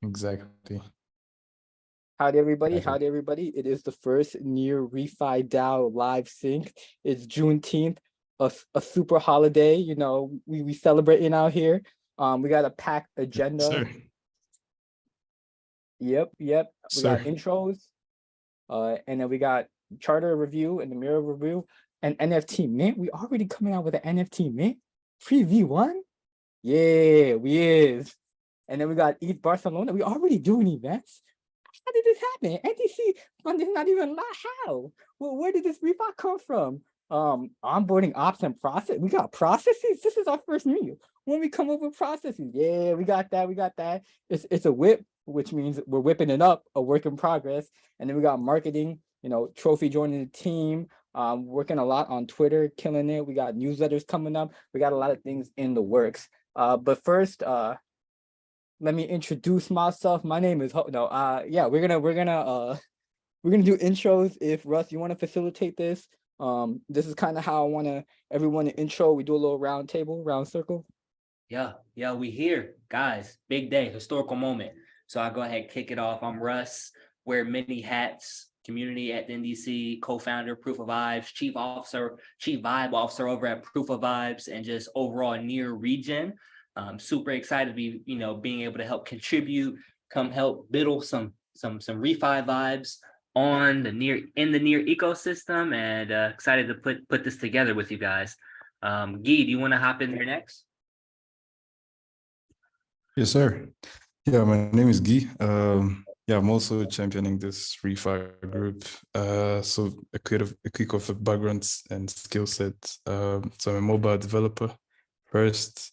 exactly. Howdy everybody, Got it. howdy everybody. It is the first near Refi DAO live sync. It's Juneteenth, a super holiday. You know, we celebrating out here. We got a packed agenda. Sir, Yep. We got sir. intros, and then we got charter review and the Miro review and NFT mint. We already coming out with an NFT mint. Free V1? Yeah, we is. And then we got East Barcelona. We already doing events. How did this happen? NTC fund is not even how? Well, where did this refi come from? Onboarding ops and process. We got processes. This is our first meal. When we come up with processes, yeah, we got that. We got that. It's a whip, which means we're whipping it up, a work in progress. And then we got marketing. You know, Trophy joining the team. Working a lot on Twitter, killing it. We got newsletters coming up. We got a lot of things in the works. But first, let me introduce myself. My name is yeah, we're gonna do intros. If Russ, you want to facilitate this, this is kind of how I want everyone to intro. We do a little round table, round circle. Yeah, we here, guys. Big day, historical moment. So I'll go ahead and kick it off. I'm Russ, wear many hats, community at the NDC, co-founder, Proof of Vibes, chief vibe officer over at Proof of Vibes, and just overall near Regen. Super excited to be, being able to help contribute, come help build some refi vibes in the near ecosystem, and excited to put this together with you guys. Guy, do you want to hop in there next? Yes, sir. Yeah, my name is Guy. Yeah, I'm also championing this refi group. So a quick of a background and skill set. So I'm a mobile developer first.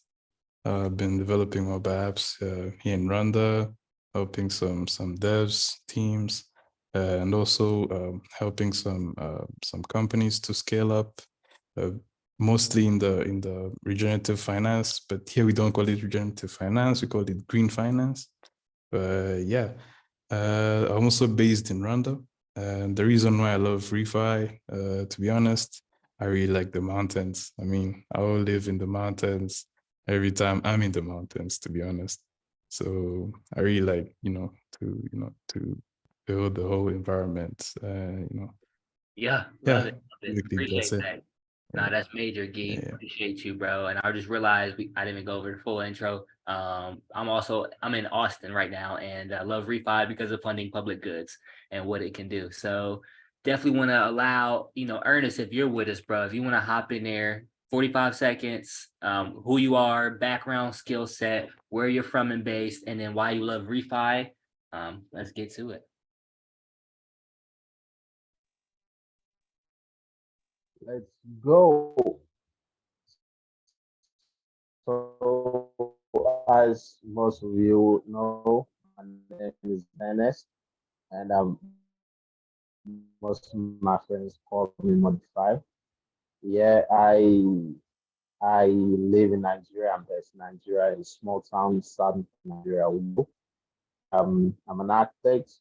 I've been developing mobile apps here in Rwanda, helping some devs teams, and also helping some companies to scale up, mostly in the regenerative finance. But here we don't call it regenerative finance; we call it green finance. Yeah, I'm also based in Rwanda, and the reason why I love refi, to be honest, I really like the mountains. I mean, I will live in the mountains every time I'm in the mountains, to be honest. So I really like, to build the whole environment, Yeah, Yeah, love it. basically that's Appreciate it. that. Yeah, Nah, that's major, Gee. yeah. Appreciate you, bro. And I just realized I didn't even go over the full intro. I'm in Austin right now, and I love refi because of funding public goods and what it can do. So definitely want to allow, Ernest, if you're with us, bro, if you want to hop in there, 45 seconds, who you are, background, skill set, where you're from and based, and then why you love refi. Let's get to it. Let's go. So, as most of you know, my name is Ernest, and most of my friends call me Modify. Yeah, I live in Nigeria. I'm based in Nigeria, in a small town in southern Nigeria. I'm an architect.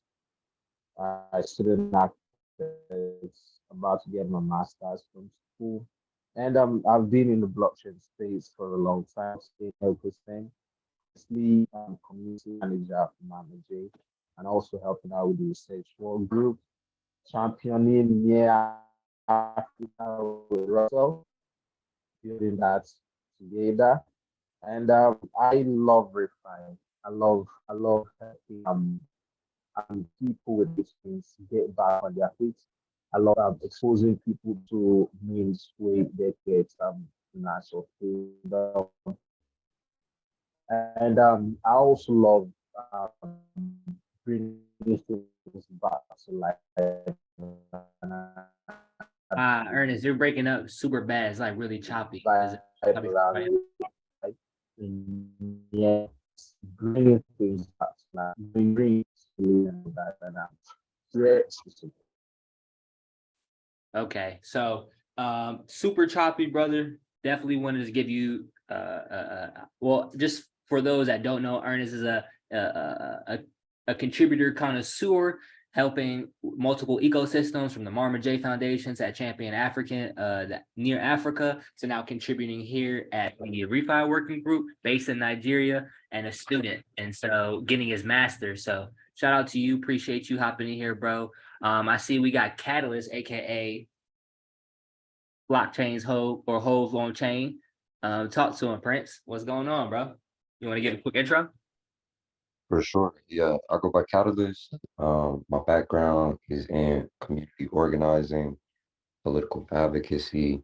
I studied architects, about to get my master's from school. And I've been in the blockchain space for a long time, staying ecosystem. Mostly community manager for Manager, and also helping out with the research work group, championing near Africa with Russell, building that together. And I love refined. I love helping people with these things get back on their feet. I love exposing people to means where they get financial freedom. And I also love bringing things back to life. Ernest, you're breaking up super bad. It's like really choppy. Is it Vibe choppy? around like, yeah, bringing things back to life, bringing that and yeah, Okay, so super choppy, brother. Definitely wanted to give you well, just for those that don't know, Ernest is a contributor connoisseur, helping multiple ecosystems from the Marma J Foundations at Champion African, near Africa, to now contributing here at the Refi Working Group based in Nigeria, and a student. And so getting his master's. So shout out to you. Appreciate you hopping in here, bro. I see we got Catalyst, aka Blockchain's Hove or Hove's on chain. Talk to him, Prince. What's going on, bro? You want to give a quick intro? For sure. Yeah, I go by Catalyst. My background is in community organizing, political advocacy,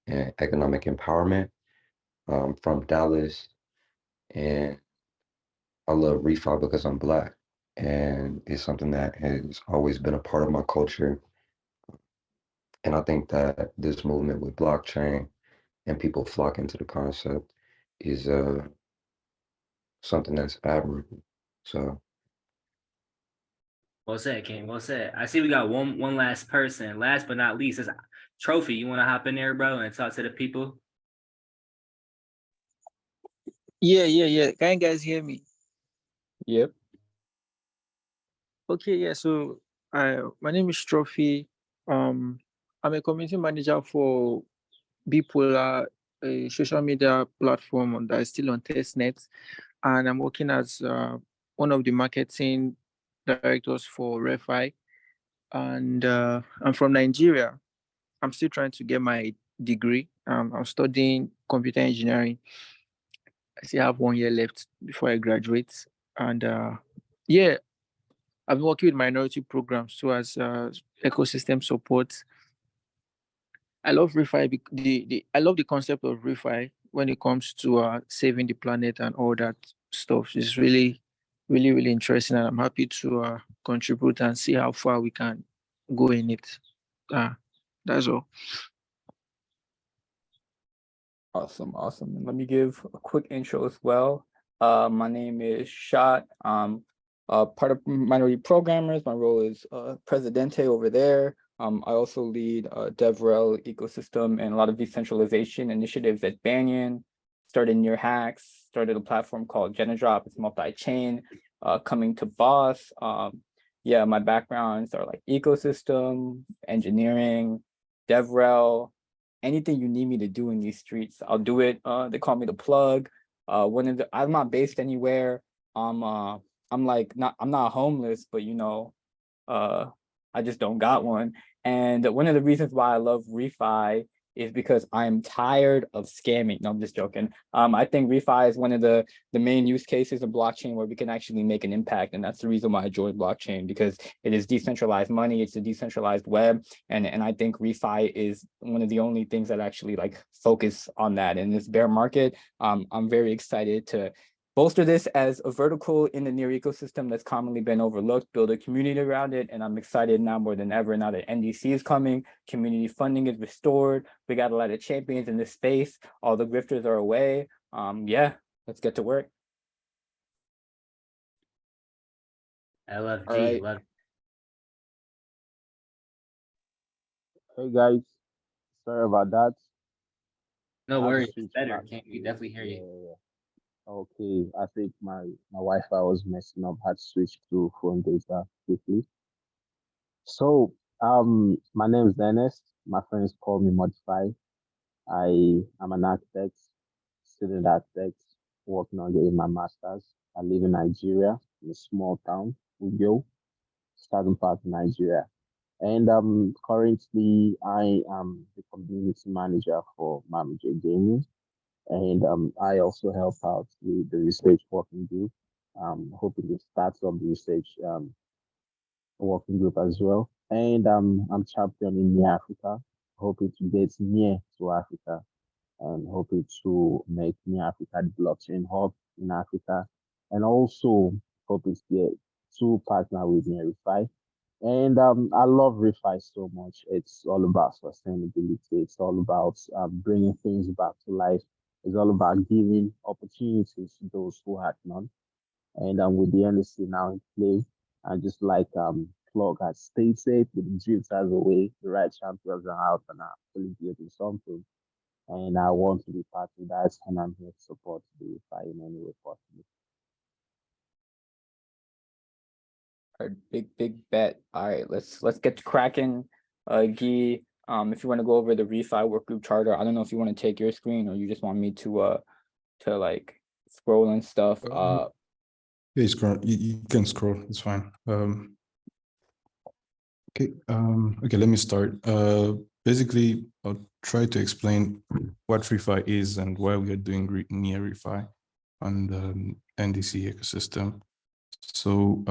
and economic empowerment. I'm from Dallas, and I love refi because I'm Black. And it's something that has always been a part of my culture. And I think that this movement with blockchain and people flocking to the concept is something that's admirable. So Well said, King. Well said. I see we got one last person. Last but not least is Trophy. You want to hop in there, bro, and talk to the people? Yeah. Can you guys hear me? Yep. Okay, yeah. So my name is Trophy. I'm a community manager for Bipolar, a social media platform that is still on testnet, and I'm working as one of the marketing directors for Refi. And I'm from Nigeria. I'm still trying to get my degree. I'm studying computer engineering. I still have 1 year left before I graduate. And yeah, I've been working with minority programs too as ecosystem support. I love refi. I love the concept of refi when it comes to saving the planet and all that stuff. It's really, really, really interesting, and I'm happy to contribute and see how far we can go in it. That's all. Awesome. And let me give a quick intro as well. My name is Shot. Part of minority programmers. My role is Presidente over there. I also lead DevRel ecosystem and a lot of decentralization initiatives at Banyan. Started near Hacks, started a platform called Genadrop. It's multi-chain, coming to Boss. Yeah, my backgrounds are like ecosystem, engineering, DevRel, anything you need me to do in these streets, I'll do it. They call me the plug. I'm not based anywhere. I'm not homeless, but I just don't got one. And one of the reasons why I love refi is because I'm tired of scamming. No, I'm just joking. I think refi is one of the main use cases of blockchain where we can actually make an impact. And that's the reason why I joined blockchain, because it is decentralized money. It's a decentralized web. And I think refi is one of the only things that actually like focus on that. In this bear market, I'm very excited to bolster this as a vertical in the near ecosystem that's commonly been overlooked, build a community around it. And I'm excited now more than ever, now that NDC is coming, community funding is restored. We got a lot of champions in this space. All the grifters are away. Yeah, let's get to work. LFG, All right. love. Hey guys, sorry about that. No I have to worries. switch Better. back Can't to- we definitely hear you? Yeah. Okay, I think my Wi-Fi was messing up. Had to switch to phone data quickly. So, my name is Dennis. My friends call me Modify. I am an architect, student architect, working on getting my master's. I live in Nigeria, in a small town, Ugyo, southern part of Nigeria. And currently I am the community manager for Mamaje Gaming. And I also help out with the research working group. Hoping to start some research working group as well. And I'm champion in near Africa, hoping to get near to Africa and hoping to make near Africa the blockchain hub in Africa. And also hoping to get to partner with Nearify. And I love Refi so much. It's all about sustainability. It's all about bringing things back to life. It's all about giving opportunities to those who had none. And with the NSC now in play, and just like Clark has stated, with the dreams as a way, the right champions are out and are fully building something. And I want to be part of that, and I'm here to support the Refi in any way possible. All right, big bet. All right, let's get to cracking. Guy, if you want to go over the refi work group charter, I don't know if you want to take your screen or you just want me to like scroll and stuff. Yeah, you can scroll, it's fine. Okay, let me start. Basically, I'll try to explain what refi is and why we are doing near refi on the NDC ecosystem. So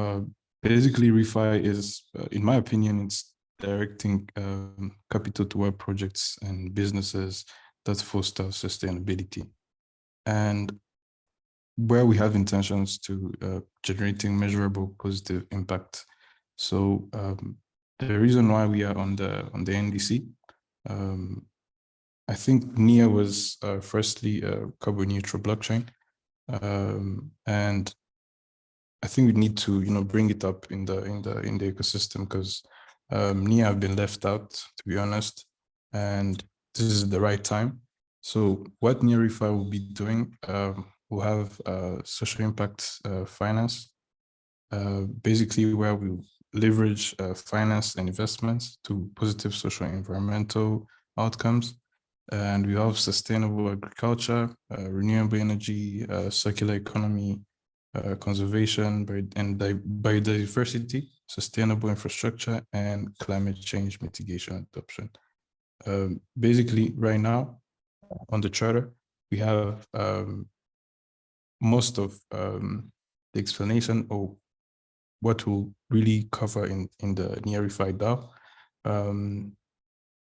basically, refi is, in my opinion, it's directing capital toward projects and businesses that foster sustainability, and where we have intentions to generating measurable positive impact. So the reason why we are on the NDC, I think NIA was firstly a carbon neutral blockchain, and I think we need to bring it up in the ecosystem, because NIA have been left out, to be honest, and this is the right time. So what NIA Refi will be doing, we'll have social impact finance, basically where we leverage finance and investments to positive social and environmental outcomes. And we have sustainable agriculture, renewable energy, circular economy, conservation, and biodiversity, sustainable infrastructure, and climate change mitigation adoption. Basically, right now on the charter, we have most of the explanation of what we'll really cover in the near-refi DAO.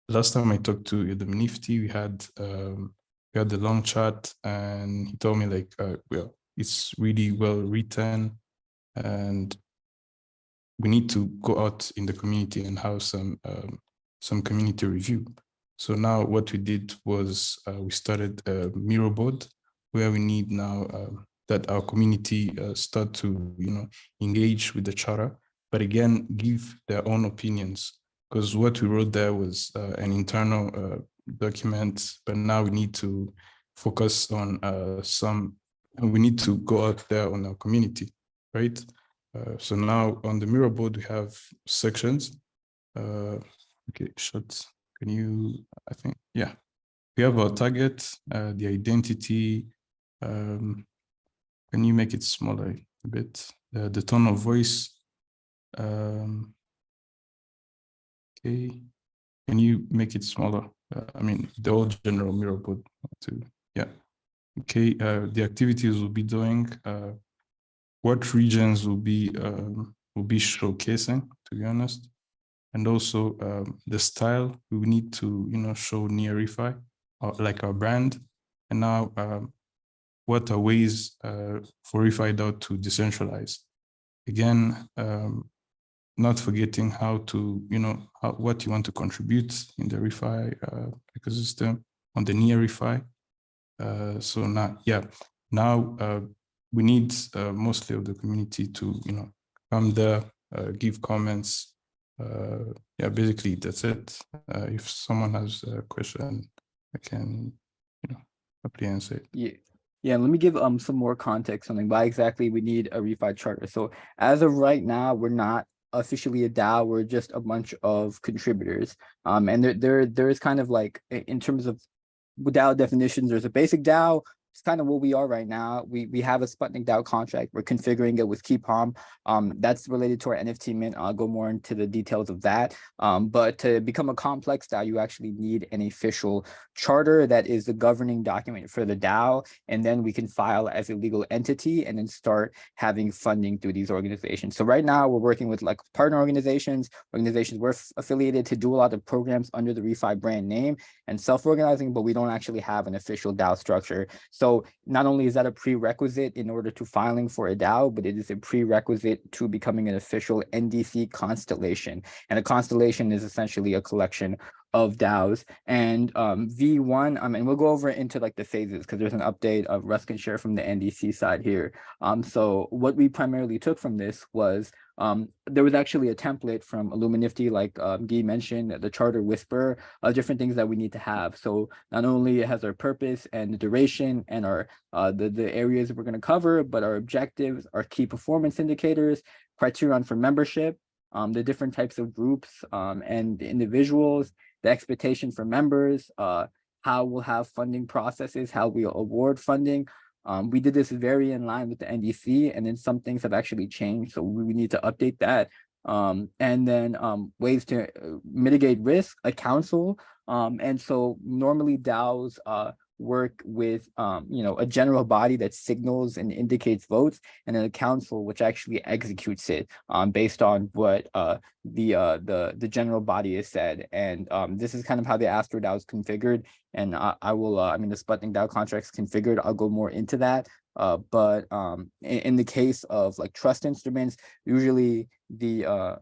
Last time I talked to the Nifty, we had the long chat, and he told me like, well, it's really well written, and we need to go out in the community and have some community review. So now what we did was we started a Miro board, where we need now that our community start to engage with the charter, but again give their own opinions, because what we wrote there was an internal document, but now we need to focus on we need to go out there on our community, right? So now on the Miro board, we have sections. Okay, shots. Can you, I think, yeah. We have our target, the identity. Can you make it smaller a bit? The tone of voice. Okay. Can you make it smaller? I mean, the whole general Miro board too. Yeah. Okay. The activities we'll be doing. What regions will be showcasing, to be honest, and also the style we need to show near refi, like our brand, and now what are ways for refi DAO to decentralize. Again, not forgetting how to what you want to contribute in the refi ecosystem on the near refi. So now we need mostly of the community to come there, give comments. Yeah, basically that's it. If someone has a question, I can happily answer it. Yeah, let me give some more context on why exactly we need a refi charter. So as of right now, we're not officially a DAO, we're just a bunch of contributors. And there is kind of like, in terms of DAO definitions, there's a basic DAO. It's kind of what we are right now. We have a Sputnik DAO contract. We're configuring it with KeyPalm. That's related to our NFT mint. I'll go more into the details of that. But to become a complex DAO, you actually need an official charter that is the governing document for the DAO. And then we can file as a legal entity and then start having funding through these organizations. So right now we're working with like partner organizations we're affiliated to do a lot of programs under the refi brand name and self-organizing, but we don't actually have an official DAO structure. So not only is that a prerequisite in order to filing for a DAO, but it is a prerequisite to becoming an official NDC constellation. And a constellation is essentially a collection of DAOs. And V1, and we'll go over into like the phases because there's an update of Russ can share from the NDC side here. So what we primarily took from this was There was actually a template from Illuminifty, like Guy mentioned, the charter whisper, different things that we need to have. So not only it has our purpose and the duration and our the areas we're going to cover, but our objectives, our key performance indicators, criterion for membership, the different types of groups and individuals, the expectation for members, how we'll have funding processes, how we'll award funding. We did this very in line with the NDC, and then some things have actually changed, so we need to update that. And then ways to mitigate risk, a council. And so normally DAOs work with a general body that signals and indicates votes, and then a council which actually executes it based on what the general body has said. And this is kind of how the Astro DAO is configured. And I will, the Sputnik DAO contracts configured, I'll go more into that. But in the case of like trust instruments, usually the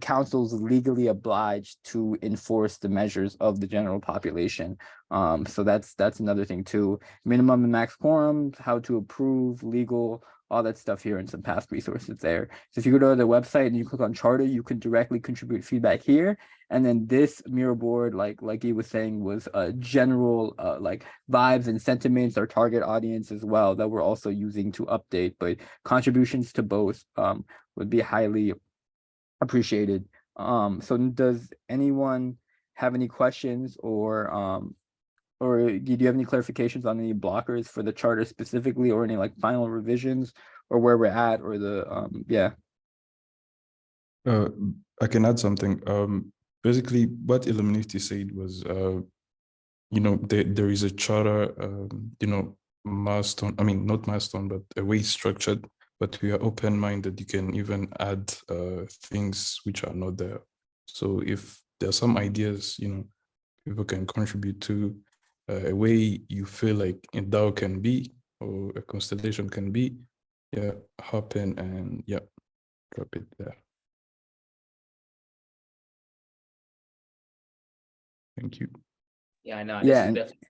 council is legally obliged to enforce the measures of the general population. So that's another thing too. Minimum and max quorum, how to approve, legal, all that stuff here, and some past resources there. So if you go to the website and you click on charter, you can directly contribute feedback here. And then this Miro board, like he was saying, was general like vibes and sentiments, our target audience as well, that we're also using to update. But contributions to both would be highly appreciated. So does anyone have any questions, or do you have any clarifications on any blockers for the charter specifically, or any like final revisions, or where we're at, or the yeah? I can add something. Basically, what Illuminati said was, there is a charter, milestone. I mean, not milestone, but a way structured. But we are open-minded. You can even add things which are not there. So if there are some ideas, people can contribute to a way you feel like a DAO can be, or a constellation can be, hop in and drop it there. Thank you. Yeah, I know. Yeah, This is definitely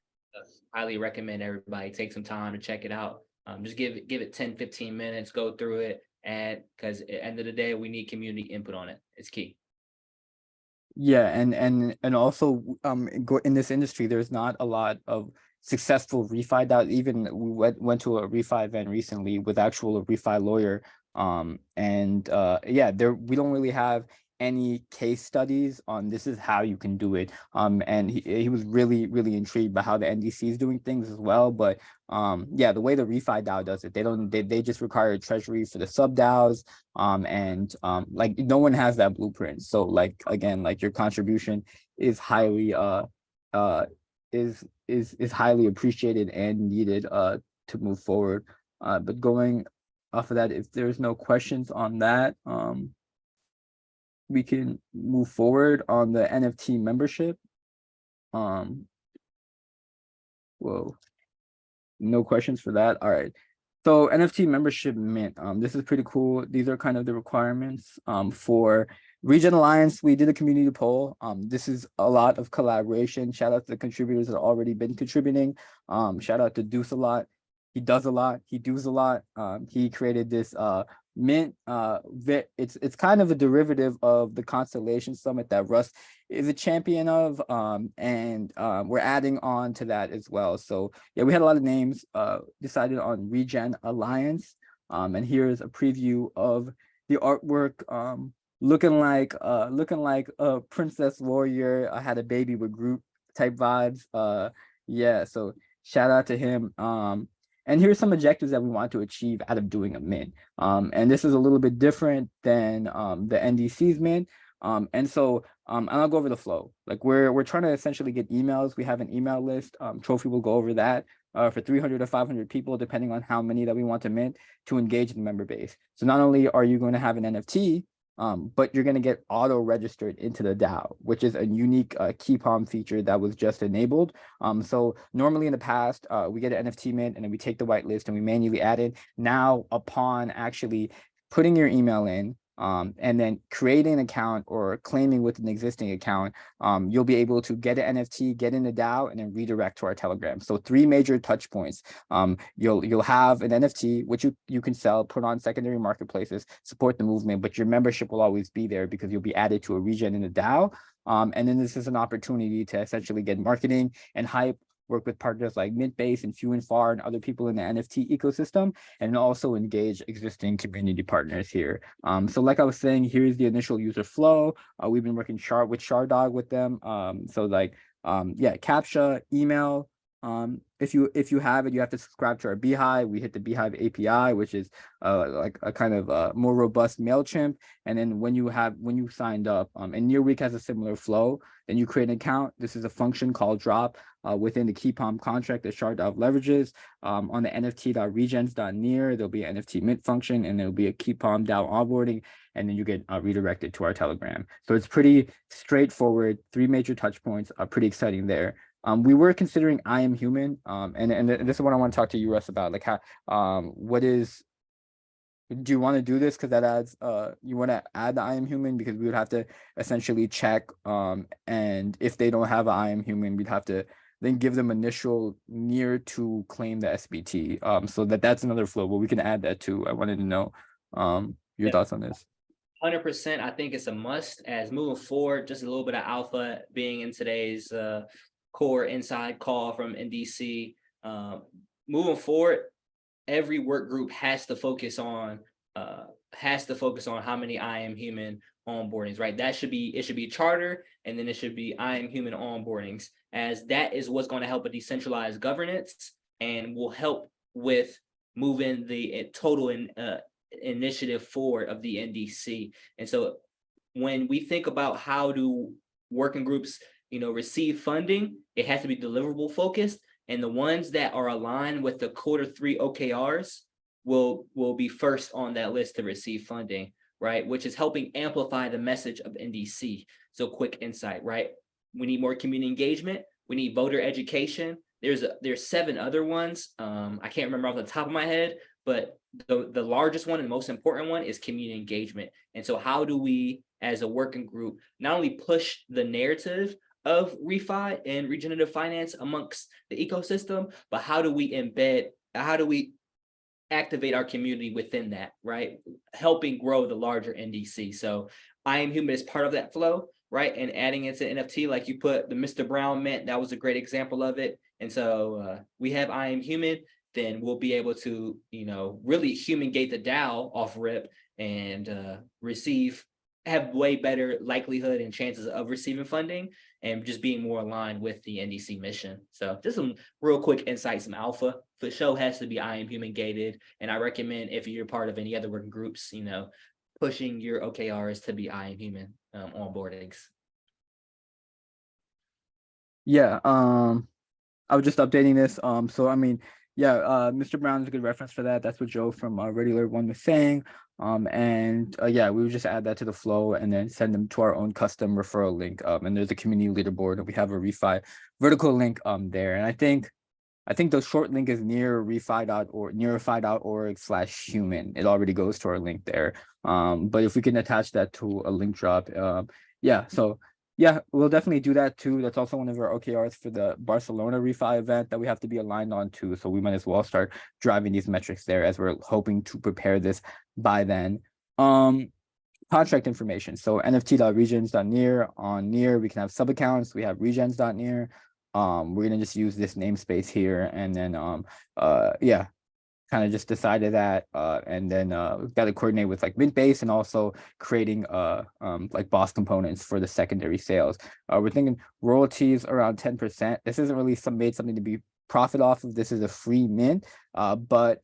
highly recommend everybody take some time to check it out. Just give it 10, 15 minutes, go through it, and because at the end of the day, we need community input on it. It's key. Yeah, and also in this industry, there's not a lot of successful refi DAO. Even we went to a refi event recently with actual refi lawyer. We don't really have any case studies on this is how you can do it. And he was really intrigued by how the NDC is doing things as well. But the way the refi DAO does it, they just require a treasury for the sub DAOs. Like no one has that blueprint. So like again, like your contribution is highly is highly appreciated and needed to move forward. But going off of that, if there's no questions on that, we can move forward on the NFT membership. Whoa, no questions for that. All right. So NFT membership mint, this is pretty cool. These are kind of the requirements for Regen Alliance. We did a community poll. This is a lot of collaboration. Shout out to the contributors that have already been contributing. Shout out to Deuce a lot. He does a lot. He does a lot. He created this mint. It's kind of a derivative of the Constellation Summit that Russ is a champion of, and we're adding on to that as well. So yeah, we had a lot of names. Decided on Regen Alliance, and here's a preview of the artwork. Looking like a princess warrior. I had a baby with Groot type vibes. Yeah, so shout out to him. And here's some objectives that we want to achieve out of doing a mint. And this is a little bit different than the NDC's mint. And I'll go over the flow. Like we're trying to essentially get emails. We have an email list. Trophy will go over that for 300 to 500 people, depending on how many that we want to mint, to engage the member base. So not only are you going to have an NFT, but you're going to get auto registered into the DAO, which is a unique key palm feature that was just enabled. So normally in the past, we get an NFT mint and then we take the whitelist and we manually add it. Now, upon actually putting your email in, and then creating an account or claiming with an existing account, you'll be able to get an NFT, get in the DAO, and then redirect to our Telegram. So 3 major touch points. You'll have an NFT, which you can sell, put on secondary marketplaces, support the movement, but your membership will always be there because you'll be added to a regen in the DAO. And then this is an opportunity to essentially get marketing and hype, work with partners like Mintbase and Few and Far and other people in the NFT ecosystem, and also engage existing community partners here. So like I was saying, here's the initial user flow. We've been working with Shardog with them. So like, yeah, CAPTCHA, email. If you have it, you have to subscribe to our Beehive. We hit the Beehive API, which is like a kind of more robust MailChimp. And then when you signed up, and Nearweek has a similar flow, then you create an account. This is a function called drop within the KeyPalm contract that Shardog leverages. On the nft.regens.near, there'll be an NFT mint function, and there'll be a KeyPalm DAO onboarding, and then you get redirected to our Telegram. So it's pretty straightforward. 3 major touch points are pretty exciting there. We were considering I Am Human, and this is what I want to talk to you, Russ, about. Like, how, do you want to do this? Because that adds, you want to add the I Am Human, because we would have to essentially check, and if they don't have an I Am Human, we'd have to then give them initial near to claim the SBT. So that's another flow, but we can add that too. I wanted to know your thoughts on this. 100%. I think it's a must, as moving forward, just a little bit of alpha being in today's core inside call from NDC. Moving forward, every work group has to focus on how many I Am Human onboardings, right? It should be charter, and then it should be I Am Human onboardings, as that is what's going to help a decentralized governance and will help with moving the total initiative forward of the NDC. And so when we think about how do working groups, receive funding, it has to be deliverable focused, and the ones that are aligned with the Q3 OKRs will be first on that list to receive funding, right? Which is helping amplify the message of NDC. So quick insight, right? We need more community engagement. We need voter education. There's 7 other ones. I can't remember off the top of my head, but the largest one and most important one is community engagement. And so how do we, as a working group, not only push the narrative of refi and regenerative finance amongst the ecosystem, but how do we activate our community within that, right? Helping grow the larger NDC. So I Am Human is part of that flow, right? And adding it to NFT, like you put the Mr. Brown mint, that was a great example of it. And so we have I Am Human, then we'll be able to, really human gate the DAO off rip and have way better likelihood and chances of receiving funding and just being more aligned with the NDC mission. So just some real quick insights, some alpha. The show has to be I Am Human gated. And I recommend, if you're part of any other working groups, pushing your OKRs to be I Am Human onboardings. Yeah, I was just updating this. So I mean, yeah, Mr. Brown is a good reference for that. That's what Joe from Ready Alert One was saying. Yeah, we would just add that to the flow and then send them to our own custom referral link. And there's a community leaderboard, and we have a refi vertical link there. And I think the short link is nearify.org/human. It already goes to our link there. But if we can attach that to a link drop, yeah. So yeah, we'll definitely do that too. That's also one of our OKRs for the Barcelona refi event that we have to be aligned on too. So we might as well start driving these metrics there, as we're hoping to prepare this by then. Contract information. So nft.regens.near. On near, we can have sub accounts. We have regens.near. We're gonna just use this namespace here, and then yeah, kind of just decided that, and then we've got to coordinate with like Mintbase and also creating like boss components for the secondary sales. We're thinking royalties around 10%. This isn't really something to be profit off of. This is a free mint, but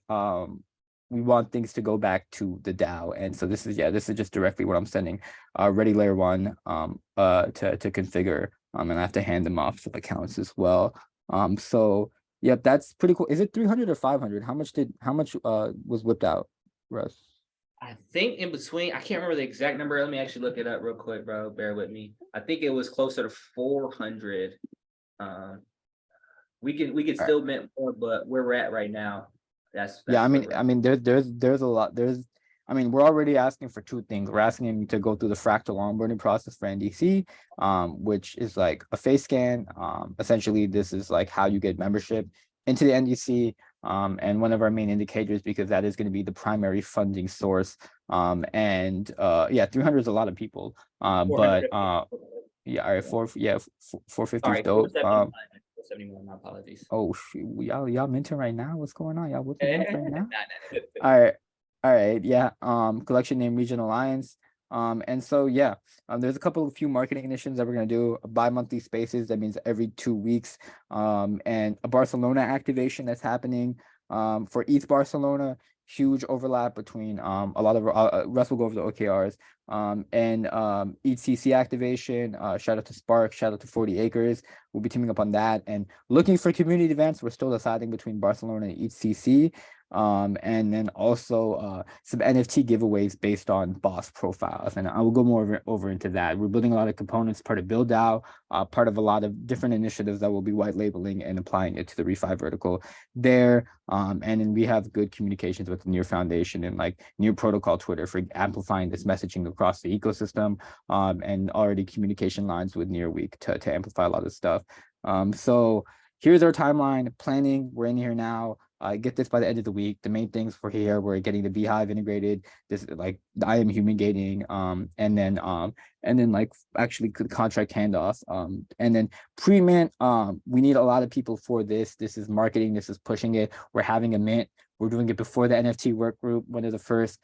we want things to go back to the DAO, and so this is just directly what I'm sending Ready Layer One to configure, and I have to hand them off some accounts as well. So yep, that's pretty cool. Is it 300 or 500? How much was whipped out, Russ? I think in between, I can't remember the exact number. Let me actually look it up real quick, bro. Bear with me. I think it was closer to 400. We could still mint more, but where we're at right now, that's yeah. I mean, there's a lot. I mean, we're already asking for two things. We're asking him to go through the fractal onboarding process for NDC, which is like a face scan. Essentially, this is like how you get membership into the NDC. And one of our main indicators, because that is going to be the primary funding source. Yeah, 300 is a lot of people. But yeah, all right, 450 Sorry, is dope. 471, my apologies. Oh shoot, y'all minting right now? What's going on? Y'all whooping right now? Nah. All right, yeah. Collection name Regen Alliance. And so yeah, there's a couple of few marketing initiatives that we're gonna do. Bi-monthly spaces, that means every 2 weeks. And a Barcelona activation that's happening for ETH Barcelona. Huge overlap between a lot of Russ will go over the OKRs and ETHCC activation. Shout out to Spark, shout out to 40 Acres. We'll be teaming up on that and looking for community events. We're still deciding between Barcelona and ETHCC. And then also some NFT giveaways based on boss profiles. And I will go more over into that. We're building a lot of components, part of BuildDAO, part of a lot of different initiatives that will be white labeling and applying it to the Refi vertical there. And then we have good communications with the Near Foundation and like Near Protocol Twitter for amplifying this messaging across the ecosystem, and already communication lines with Near Week to amplify a lot of stuff. So here's our timeline planning. We're in here now. Get this by the end of the week. The main things for here, we're getting the Beehive integrated. This like I am human gating, and then like actually contract handoff, and then pre-mint. We need a lot of people for this. This is marketing. This is pushing it. We're having a mint. We're doing it before the NFT work group. One of the first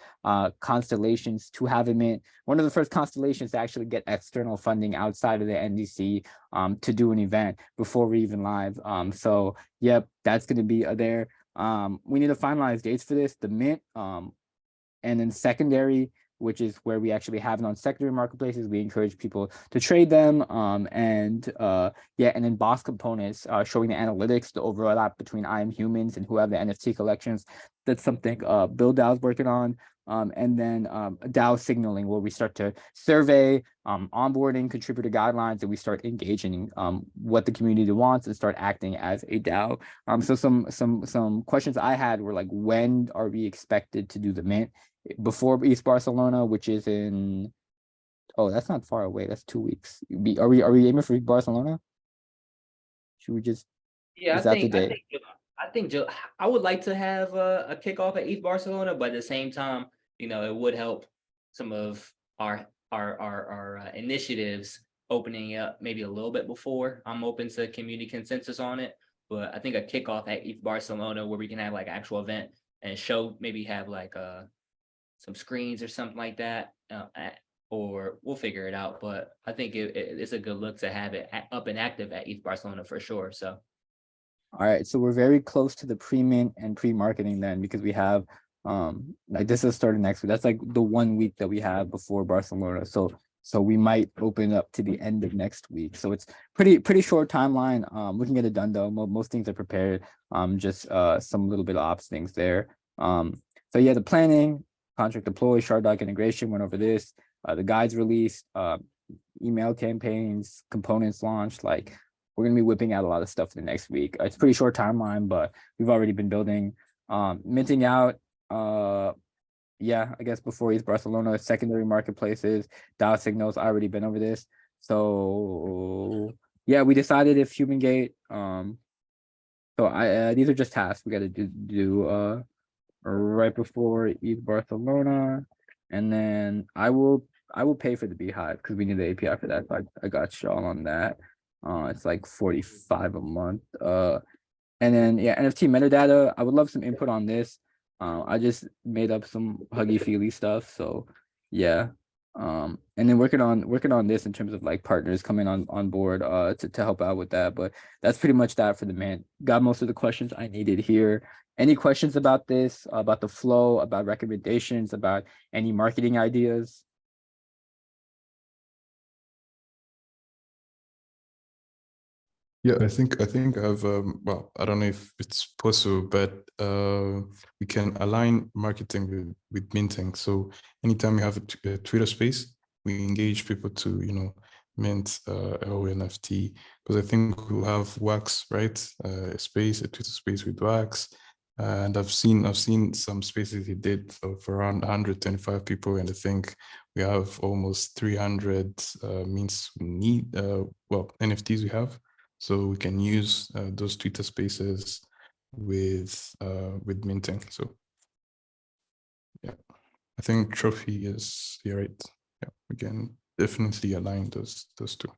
constellations to have a mint. One of the first constellations to actually get external funding outside of the NDC to do an event before we're even live. So yep, that's going to be there. We need to finalize dates for this, the mint, and then secondary, which is where we actually have it on secondary marketplaces. We encourage people to trade them. And then boss components, showing the analytics, the overlap between I Am Humans and who have the NFT collections. That's something BuildDAO is working on. And then DAO signaling, where we start to survey onboarding contributor guidelines, and we start engaging what the community wants and start acting as a DAO. So some questions I had were like, when are we expected to do the mint? Before East Barcelona, which is in, oh, that's not far away. That's 2 weeks. Are we aiming for Barcelona? Should we just? Yeah, Is that the date? I would like to have a kickoff at ETH Barcelona, but at the same time, it would help some of our initiatives opening up maybe a little bit before. I'm open to community consensus on it, but I think a kickoff at ETH Barcelona where we can have like actual event and show, maybe have like some screens or something like that, or we'll figure it out. But I think it's a good look to have it up and active at ETH Barcelona for sure. So. All right, so we're very close to the pre-mint and pre-marketing then, because we have like this is starting next week. That's like the 1 week that we have before Barcelona. So we might open up to the end of next week. So it's pretty short timeline. We can get it done though. Most things are prepared. Just some little bit of ops things there. So yeah, the planning, contract deploy, Shardog integration, went over this. The guides released, email campaigns, components launched. Like, we're gonna be whipping out a lot of stuff for the next week. It's a pretty short timeline, but we've already been building, minting out. Yeah, I guess before ETH Barcelona, secondary marketplaces, DAO signals. I already been over this. So yeah, we decided if HumanGate. So these are just tasks we got to do right before ETH Barcelona, and then I will pay for the Beehive because we need the API for that. So I got y'all on that. It's like 45 a month. And then yeah, NFT metadata. I would love some input on this. I just made up some huggy feely stuff. So yeah. And then working on this in terms of like partners coming on board to help out with that. But that's pretty much that for the mint. Got most of the questions I needed here. Any questions about this, about the flow, about recommendations, about any marketing ideas? Yeah, I think I have well, I don't know if it's possible, but we can align marketing with minting. So anytime we have a Twitter space, we engage people to mint our NFT, because I think we'll have Wax, right? A Twitter space with Wax, And I've seen some spaces he did of around 125 people, and I think we have almost 300 means we need well, NFTs we have, so we can use those Twitter spaces with minting. So yeah, I think Trophy is, you're right. Yeah, we can definitely align those two.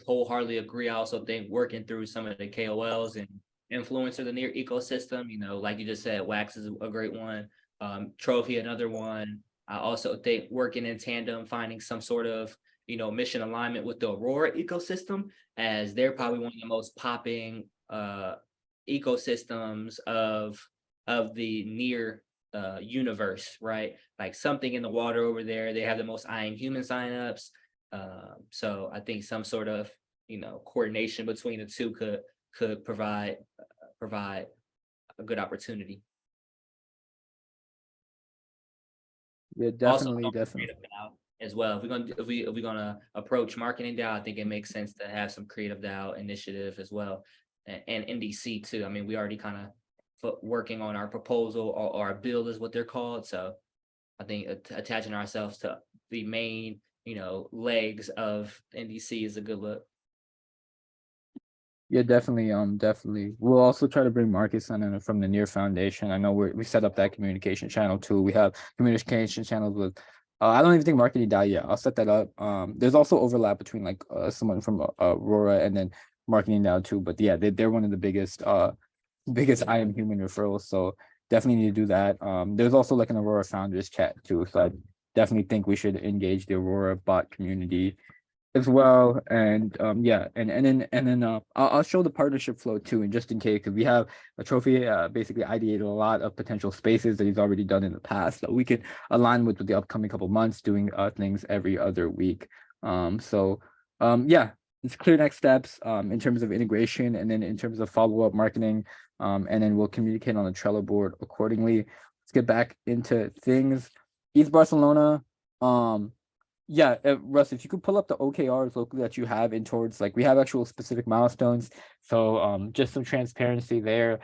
Wholeheartedly agree. I also think working through some of the KOLs and influencer the near ecosystem, you know, like you just said, Wax is a great one. Trophy, another one. I also think working in tandem, finding some sort of, you know, mission alignment with the Aurora ecosystem, as they're probably one of the most popping ecosystems of the near universe, right? Like something in the water over there. They have the most I Am Human signups. So I think some sort of, you know, coordination between the two could provide a good opportunity. Yeah, Also, definitely, definitely. creative DAO as well. If we're gonna approach marketing DAO, I think it makes sense to have some creative DAO initiative as well, and NDC too. I mean, we already kind of working on our proposal or our bill is what they're called. So I think attaching ourselves to the main, you know, legs of NDC is a good look. Yeah, definitely. Definitely. We'll also try to bring Marcus on from the Near Foundation. I know we set up that communication channel too. We have communication channels with. I don't even think marketing died yet. I'll set that up. There's also overlap between like someone from Aurora and then marketing now too. But yeah, they're one of the biggest I Am Human referrals. So definitely need to do that. There's also like an Aurora founders chat too. So I definitely think we should engage the Aurora bot community as well. And yeah, and then I'll show the partnership flow too, and just in case, because we have a Trophy basically ideated a lot of potential spaces that he's already done in the past that we can align with the upcoming couple months, doing things every other week. Yeah, it's clear next steps in terms of integration, and then in terms of follow-up marketing, and then we'll communicate on the Trello board accordingly. Let's get back into things. East Barcelona. Yeah, Russ, if you could pull up the OKRs locally that you have in towards, like, we have actual specific milestones. So just some transparency there.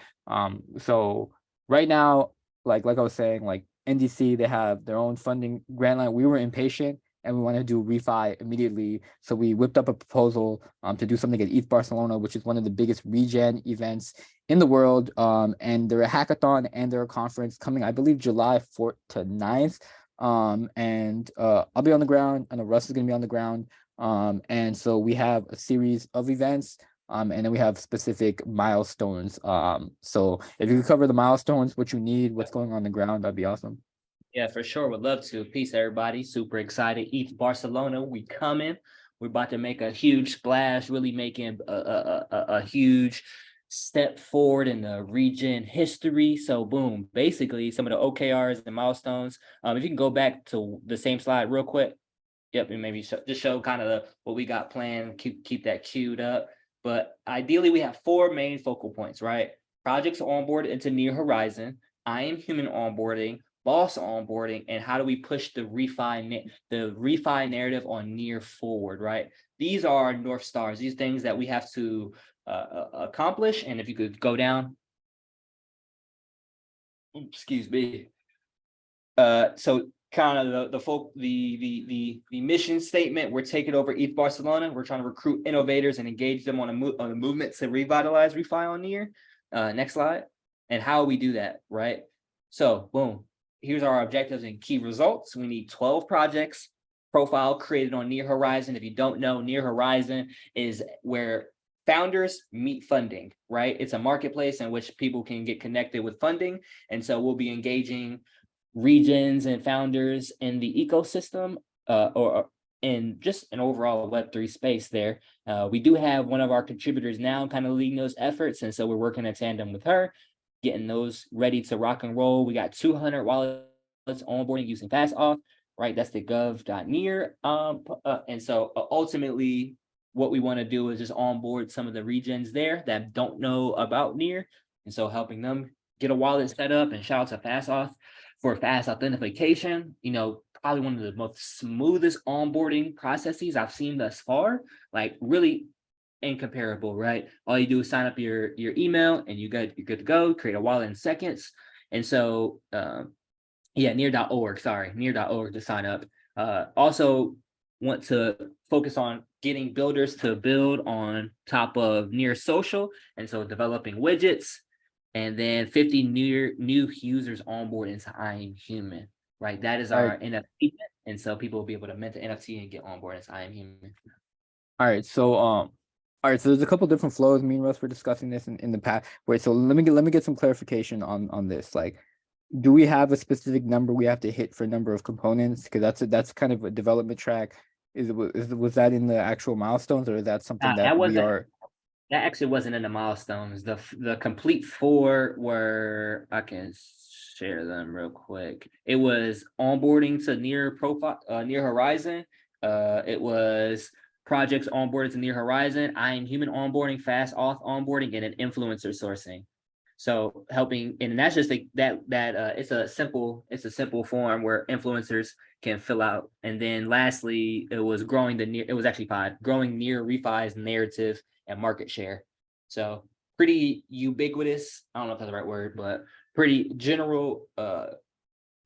So right now, like I was saying, like NDC, they have their own funding grant line. We were impatient and we want to do refi immediately. So we whipped up a proposal to do something at ETH Barcelona, which is one of the biggest regen events in the world. And they're a hackathon and they're a conference coming, I believe, July 4th to 9th. I'll be on the ground. I know Russ is gonna be on the ground. And so we have a series of events, and then we have specific milestones. So if you could cover the milestones, what you need, what's going on the ground, that'd be awesome. Yeah, for sure. Would love to. Peace, everybody. Super excited. ETH Barcelona, we coming. We're about to make a huge splash, really making a huge step forward in the Regen history. So boom, basically some of the OKRs and milestones. If you can go back to the same slide real quick. Yep, and maybe just show kind of what we got planned, keep that queued up. But ideally we have 4 main focal points, right? Projects onboard into Near Horizon, I Am Human onboarding, boss onboarding, and how do we push the refi narrative on Near forward, right? These are our North Stars, these things that we have to accomplish. And if you could go down, excuse me. So kind of the mission statement, we're taking over ETH Barcelona. We're trying to recruit innovators and engage them on a movement to revitalize refi on Near. Next slide. And how we do that, right? So boom, here's our objectives and key results. We need 12 projects profile created on Near Horizon. If you don't know, Near Horizon is where founders meet funding, right? It's a marketplace in which people can get connected with funding. And so we'll be engaging regions and founders in the ecosystem, or in just an overall Web3 space there. We do have one of our contributors now kind of leading those efforts. And so we're working in tandem with her, getting those ready to rock and roll. We got 200 wallets onboarding using FastAuth, right? That's the gov.near. And so ultimately, what we want to do is just onboard some of the regions there that don't know about Near. And so helping them get a wallet set up, and shout out to FastAuth for fast authentication. You know, probably one of the most smoothest onboarding processes I've seen thus far. Like really incomparable, right? All you do is sign up your email and you're good to go, create a wallet in seconds. And so near.org to sign up. Also want to focus on getting builders to build on top of Near Social, and so developing widgets, and then 50 new users onboard into I Am Human, right? That is our NFT, and so people will be able to mint the NFT and get onboard into I Am Human. All right, so there's a couple different flows. Me and Russ were discussing this in the past. Wait, so let me get some clarification on this. Like, do we have a specific number we have to hit for number of components? Because that's kind of a development track. Was that in the actual milestones, or is that something that we are? That actually wasn't in the milestones. The complete 4 were, I can share them real quick. It was onboarding to Near Horizon. It was projects onboarded to Near Horizon, I Am Human onboarding, fast auth onboarding, and an influencer sourcing. So helping, and that's just it's a simple form where influencers can fill out. And then lastly, it was it was actually 5, growing Near Refi's narrative and market share. So pretty ubiquitous, I don't know if that's the right word, but pretty general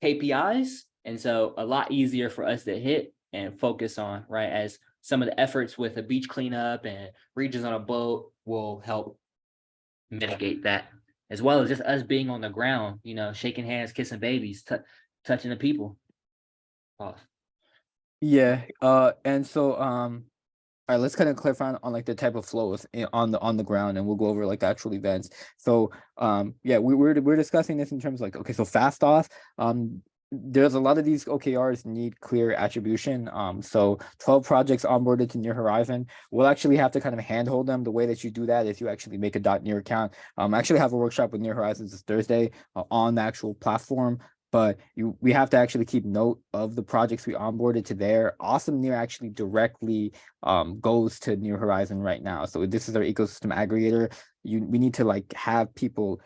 KPIs. And so a lot easier for us to hit and focus on, right? As some of the efforts with a beach cleanup and regions on a boat will help mitigate that, as well as just us being on the ground, shaking hands, kissing babies, touching the people. Pause. Yeah. And so all right, let's kind of clarify on like the type of flows on the ground, and we'll go over like the actual events. So we're discussing this in terms of like, okay, so fast auth, there's a lot of these OKRs need clear attribution. So 12 projects onboarded to Near Horizon. We'll actually have to kind of handhold them. The way that you do that is you actually make a .near account. I actually have a workshop with Near Horizons this Thursday on the actual platform. But we have to actually keep note of the projects we onboarded to there. Awesome Near actually directly goes to Near Horizon right now. So this is our ecosystem aggregator. We need to like have people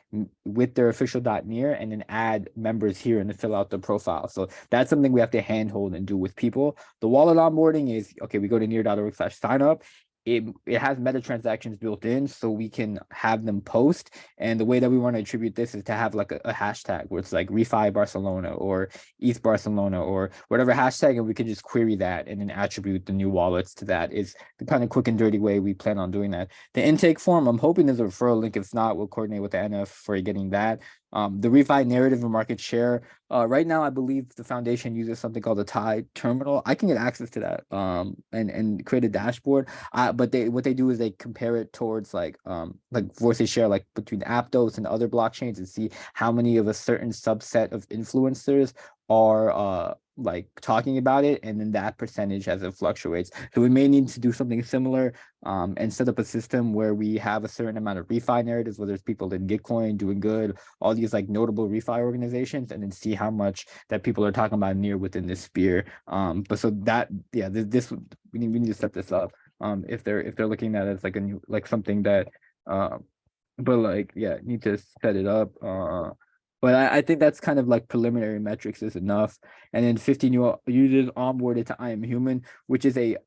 with their official .near and then add members here and to fill out the profile. So that's something we have to handhold and do with people. The wallet onboarding is, okay, we go to near.org/sign up. It has meta transactions built in, so we can have them post. And the way that we want to attribute this is to have like a hashtag where it's like Refi Barcelona or ETH Barcelona or whatever hashtag, and we can just query that and then attribute the new wallets to that. Is the kind of quick and dirty way we plan on doing that. The intake form, I'm hoping there's a referral link. If not, we'll coordinate with the NF for getting that. The Refi narrative and market share. Right now, I believe the foundation uses something called the Tide terminal. I can get access to that and create a dashboard. But what they do is they compare it towards like voice share, like between Aptos and other blockchains, and see how many of a certain subset of influencers are like talking about it, and then that percentage as it fluctuates. So we may need to do something similar and set up a system where we have a certain amount of refi narratives, whether it's people in Gitcoin doing good, all these like notable refi organizations, and then see how much that people are talking about Near within this sphere. But so that, yeah, this we need to set this up. If they're looking at it as like a new, like something that but like, yeah, need to set it up. But I think that's kind of like preliminary metrics is enough. And then 50 new users onboarded to I Am Human, which is a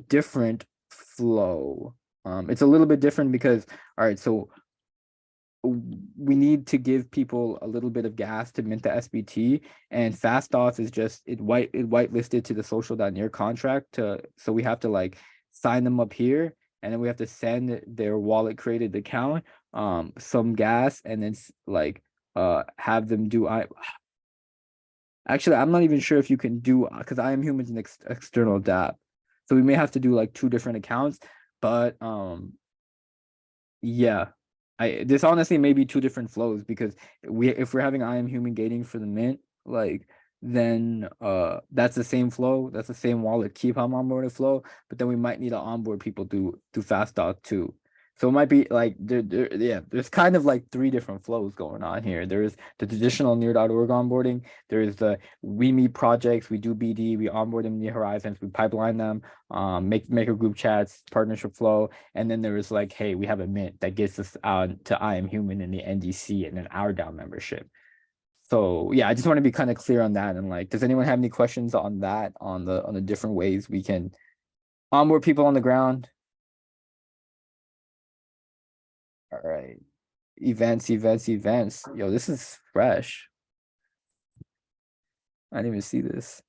different flow. It's a little bit different because, all right, so we need to give people a little bit of gas to mint the SBT, and fast auth is just it whitelisted to the social.near contract so we have to like sign them up here, and then we have to send their wallet created account some gas, and then like have them do actually I'm not even sure if you can do, because I Am Human's an external dApp, so we may have to do like 2 different accounts. But yeah, this honestly may be 2 different flows, because if we're having I Am Human gating for the mint, like then that's the same flow, that's the same wallet keep on onboarded flow, but then we might need to onboard people through fast auth too. So it might be like there's kind of like 3 different flows going on here. There's the traditional near.org onboarding, there's the we meet projects, we do BD, we onboard them in Near Horizons, we pipeline them, make a group chats, partnership flow, and then there is like, hey, we have a mint that gets us out to I Am Human in the NDC and then our DAO membership. So yeah, I just want to be kind of clear on that. And like, does anyone have any questions on that, on the different ways we can onboard people on the ground? All right. Events. Yo, this is fresh. I didn't even see this.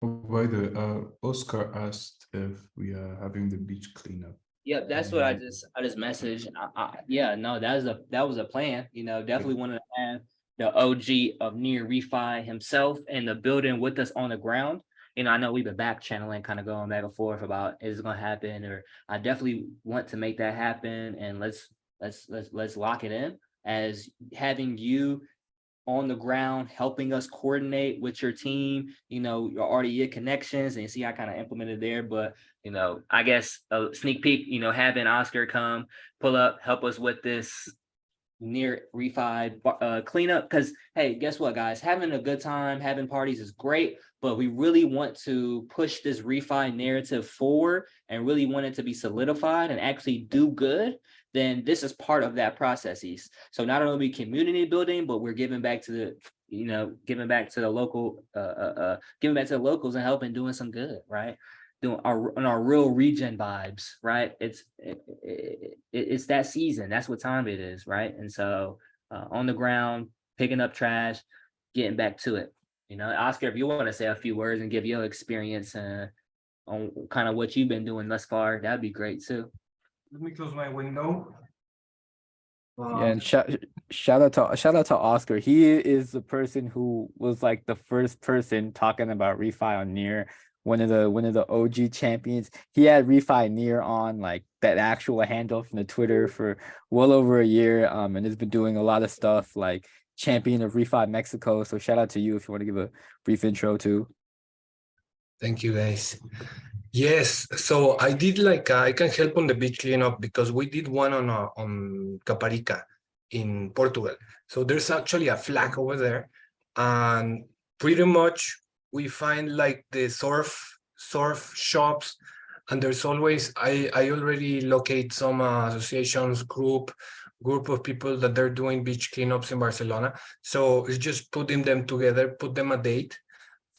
Oh, by the way, Oscar asked if we are having the beach cleanup. Yep, that's what I just messaged. Yeah, no, that was a plan. You know, definitely wanted to have the OG of near refi himself in the building with us on the ground. You know, I know we've been back channeling, kind of going back and forth about is it gonna happen, or I definitely want to make that happen, and let's lock it in as having you on the ground, helping us coordinate with your team, you know, your RDA connections, and see how kind of implemented there. But, you know, I guess a sneak peek, you know, having Oscar come pull up, help us with this near refi cleanup. Because, hey, guess what, guys? Having a good time, having parties is great, but we really want to push this refi narrative forward and really want it to be solidified and actually do good. Then this is part of that processes. So not only community building, but we're giving back to the, you know, giving back to the local, giving back to the locals and helping doing some good, right? Doing our real Regen vibes, right? It's that season. That's what time it is, right? And so on the ground, picking up trash, getting back to it. You know, Oscar, if you want to say a few words and give your experience on kind of what you've been doing thus far, that'd be great too. Let me close my window. Yeah, and shout out to Oscar. He is the person who was like the first person talking about refi on Near, one of the OG champions. He had refi Near on like that actual handle from the Twitter for well over a year, and has been doing a lot of stuff like champion of refi Mexico. So shout out to you if you want to give a brief intro too. Thank you, guys. Yes, so I did like I can help on the beach cleanup because we did one on Caparica in Portugal. So there's actually a flag over there, and pretty much we find like the surf shops, and there's always I already locate some associations group of people that they're doing beach cleanups in Barcelona. So it's just putting them together, put them a date,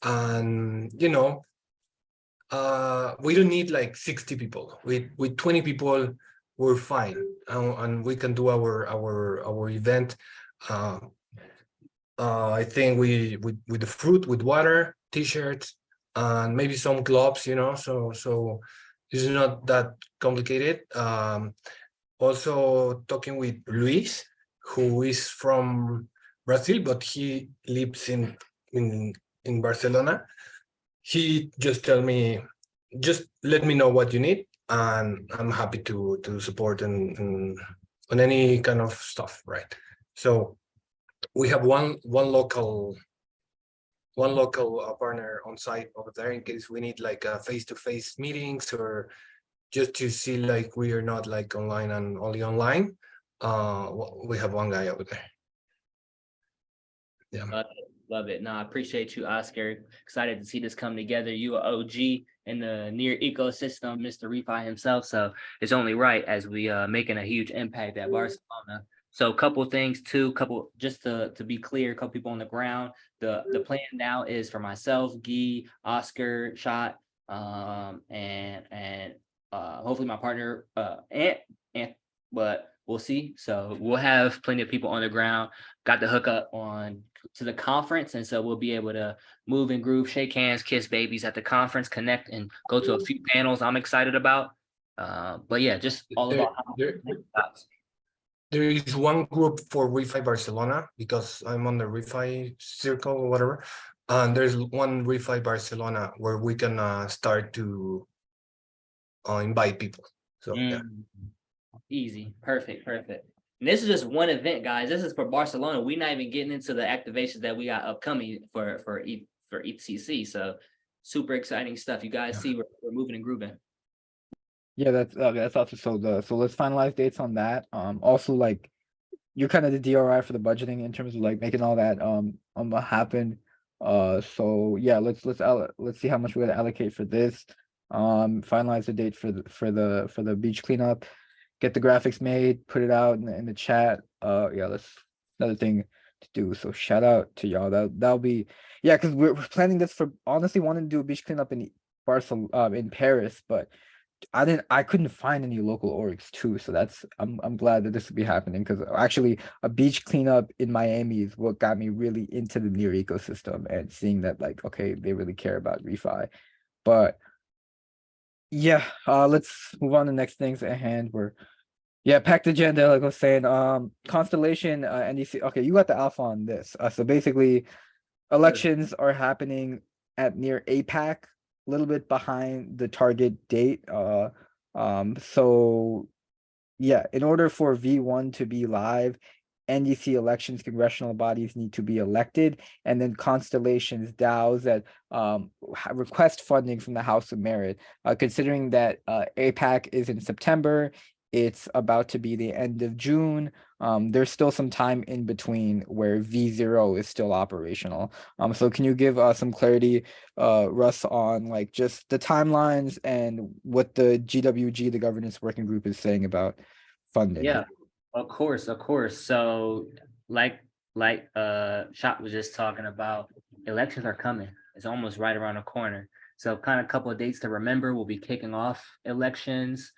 and you know. We don't need like 60 people. With 20 people, we're fine, and we can do our event. I think we with the fruit, with water, t-shirts, and maybe some gloves. You know, so it's not that complicated. Also talking with Luis, who is from Brazil, but he lives in Barcelona. He just tell me, just let me know what you need, and I'm happy to support and on any kind of stuff, right? So we have one local partner on site over there in case we need like face-to-face meetings, or just to see like we are not like online and only online. We have one guy over there. Yeah. Love it. No, I appreciate you, Oscar. Excited to see this come together. You are OG in the Near ecosystem, Mr. Refi himself. So it's only right as we making a huge impact at Barcelona. So a couple things too, just to be clear, a couple people on the ground. The plan now is for myself, Guy, Oscar, Shot, and hopefully my partner Ant, but we'll see. So we'll have plenty of people on the ground. Got the hookup on to the conference, and so we'll be able to move and groove, shake hands, kiss babies at the conference, connect, and go to a few panels I'm excited about. But yeah, just all about how there is one group for Refi Barcelona because I'm on the Refi circle or whatever, and there's one Refi Barcelona where we can start to invite people. So yeah. Easy, perfect. And this is just one event, guys. This is for Barcelona. We're not even getting into the activations that we got upcoming for ECC. So super exciting stuff. You guys see we're moving and grooving. Yeah, that's also so let's finalize dates on that. Also like you're kind of the DRI for the budgeting in terms of like making all that happen. So yeah, let's see how much we're gonna allocate for this. Finalize the date for the beach cleanup, get the graphics made, put it out in the chat. Yeah, that's another thing to do. So shout out to y'all. That'll be yeah, because we're planning this for honestly wanting to do a beach cleanup in Barcelona, in Paris, but I couldn't find any local orgs too, so that's I'm glad that this will be happening, because actually a beach cleanup in Miami is what got me really into the Near ecosystem and seeing that, like, okay, they really care about refi. But yeah, let's move on to next things at hand. Yeah, packed agenda, like I was saying. Constellation, NDC. Okay, you got the alpha on this. So basically, elections are happening at near APAC, a little bit behind the target date. So yeah, in order for V1 to be live, NDC elections, congressional bodies need to be elected, and then Constellation's DAOs that request funding from the House of Merit. Considering that APAC is in September, it's about to be the end of June. There's still some time in between where V0 is still operational. So can you give some clarity, Russ, on like just the timelines and what the GWG, the governance working group, is saying about funding? Yeah, of course, of course. So like Shop was just talking about, elections are coming. It's almost right around the corner. So kind of a couple of dates to remember. We'll be kicking off elections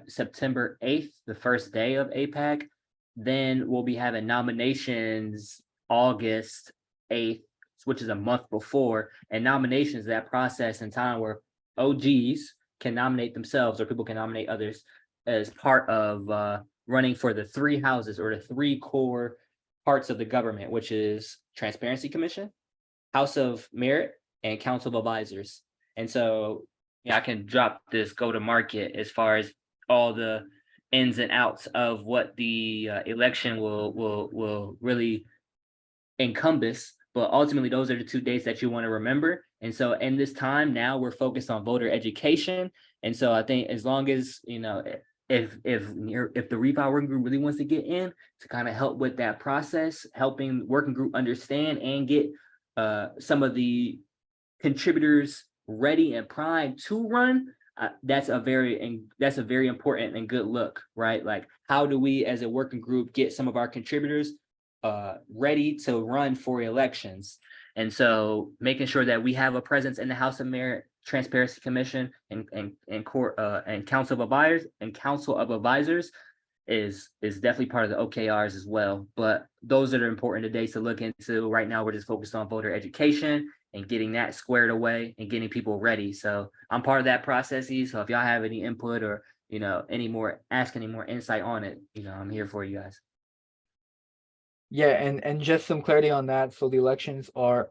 September 8th, the first day of APAC. Then we'll be having nominations August 8th, which is a month before. And nominations, that process in time where OGs can nominate themselves or people can nominate others as part of running for the three houses or the three core parts of the government, which is Transparency Commission, House of Merit, and Council of Advisors. And so yeah, I can drop this go to market as far as all the ins and outs of what the election will really encompass. But ultimately, those are the two dates that you want to remember. And so in this time now, we're focused on voter education. And so I think as long as, you know, if the refi working group really wants to get in to kind of help with that process, helping working group understand and get some of the contributors ready and primed to run, that's a very important and good look, right? Like, how do we as a working group get some of our contributors ready to run for elections? And so making sure that we have a presence in the House of Merit, Transparency Commission, and court and Council of Advisors is definitely part of the OKRs as well. But those are the important days to look into. Right now, we're just focused on voter education and getting that squared away and getting people ready. So I'm part of that process. So if y'all have any input or, you know, any more insight on it, you know, I'm here for you guys. Yeah, and just some clarity on that. So the elections are,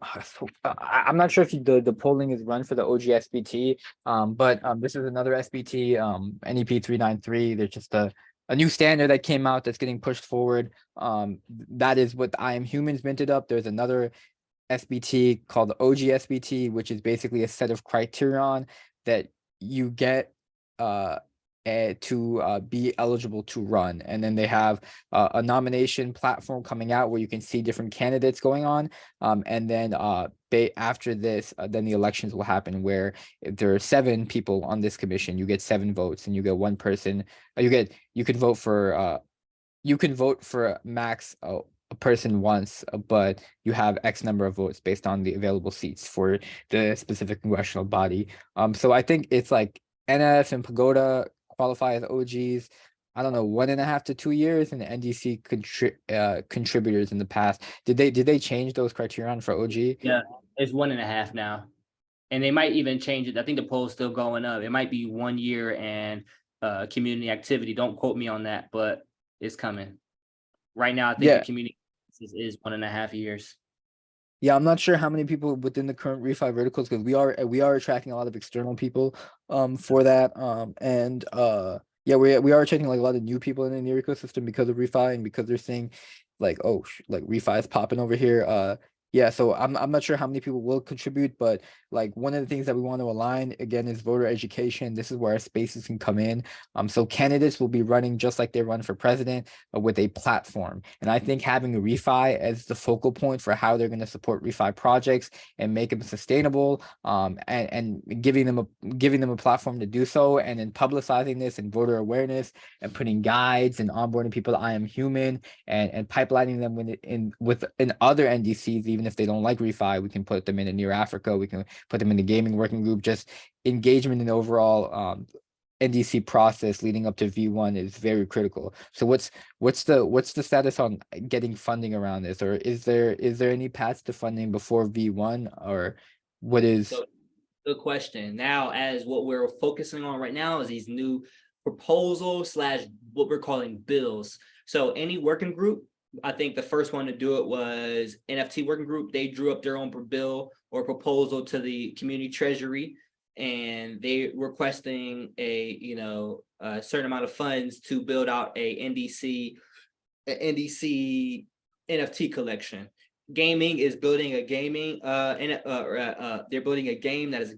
I'm not sure if the polling is run for the OG SBT, but this is another SBT, NEP 393. There's just a new standard that came out that's getting pushed forward. That is what I Am Humans minted up. There's another SBT called the OG SBT, which is basically a set of criterion that you get to be eligible to run. And then they have a nomination platform coming out where you can see different candidates going on. And then after this, then the elections will happen, where if there are 7 people on this commission, you get 7 votes, and you get 1 person. You can vote for max a person once, but you have X number of votes based on the available seats for the specific congressional body. So I think it's like NF and Pagoda qualify as OGs. I don't know, 1.5 to 2 years, and the NDC contributors in the past. Did they change those criterion for OG? Yeah, it's 1.5 now, and they might even change it. I think the poll's still going up. It might be 1 year and community activity. Don't quote me on that, but it's coming. Right now, I think the community is 1.5 years. Yeah, I'm not sure how many people within the current refi verticals, because we are attracting a lot of external people for that. Yeah, we are attracting like a lot of new people in the Near ecosystem because of refi, and because they're seeing like, oh, like refi is popping over here. Yeah, so I'm not sure how many people will contribute, but like one of the things that we want to align again is voter education. This is where our spaces can come in. So candidates will be running just like they run for president, with a platform. And I think having a refi as the focal point for how they're going to support refi projects and make them sustainable, and giving them a platform to do so, and then publicizing this and voter awareness and putting guides and onboarding people to I Am Human, and pipelining them in other NDCs. Even if they don't like refi, we can put them in Near Africa, we can put them in the gaming working group. Just engagement in overall NDC process leading up to V1 is very critical. So what's the status on getting funding around this, or is there any paths to funding before V1, or what is? So good question. Now, as what we're focusing on right now is these new proposals slash what we're calling bills. So any working group, I think the first one to do it was NFT working group. They drew up their own bill or proposal to the community treasury, and they requesting a certain amount of funds to build out a NDC NFT collection. Gaming is building a they're building a game that is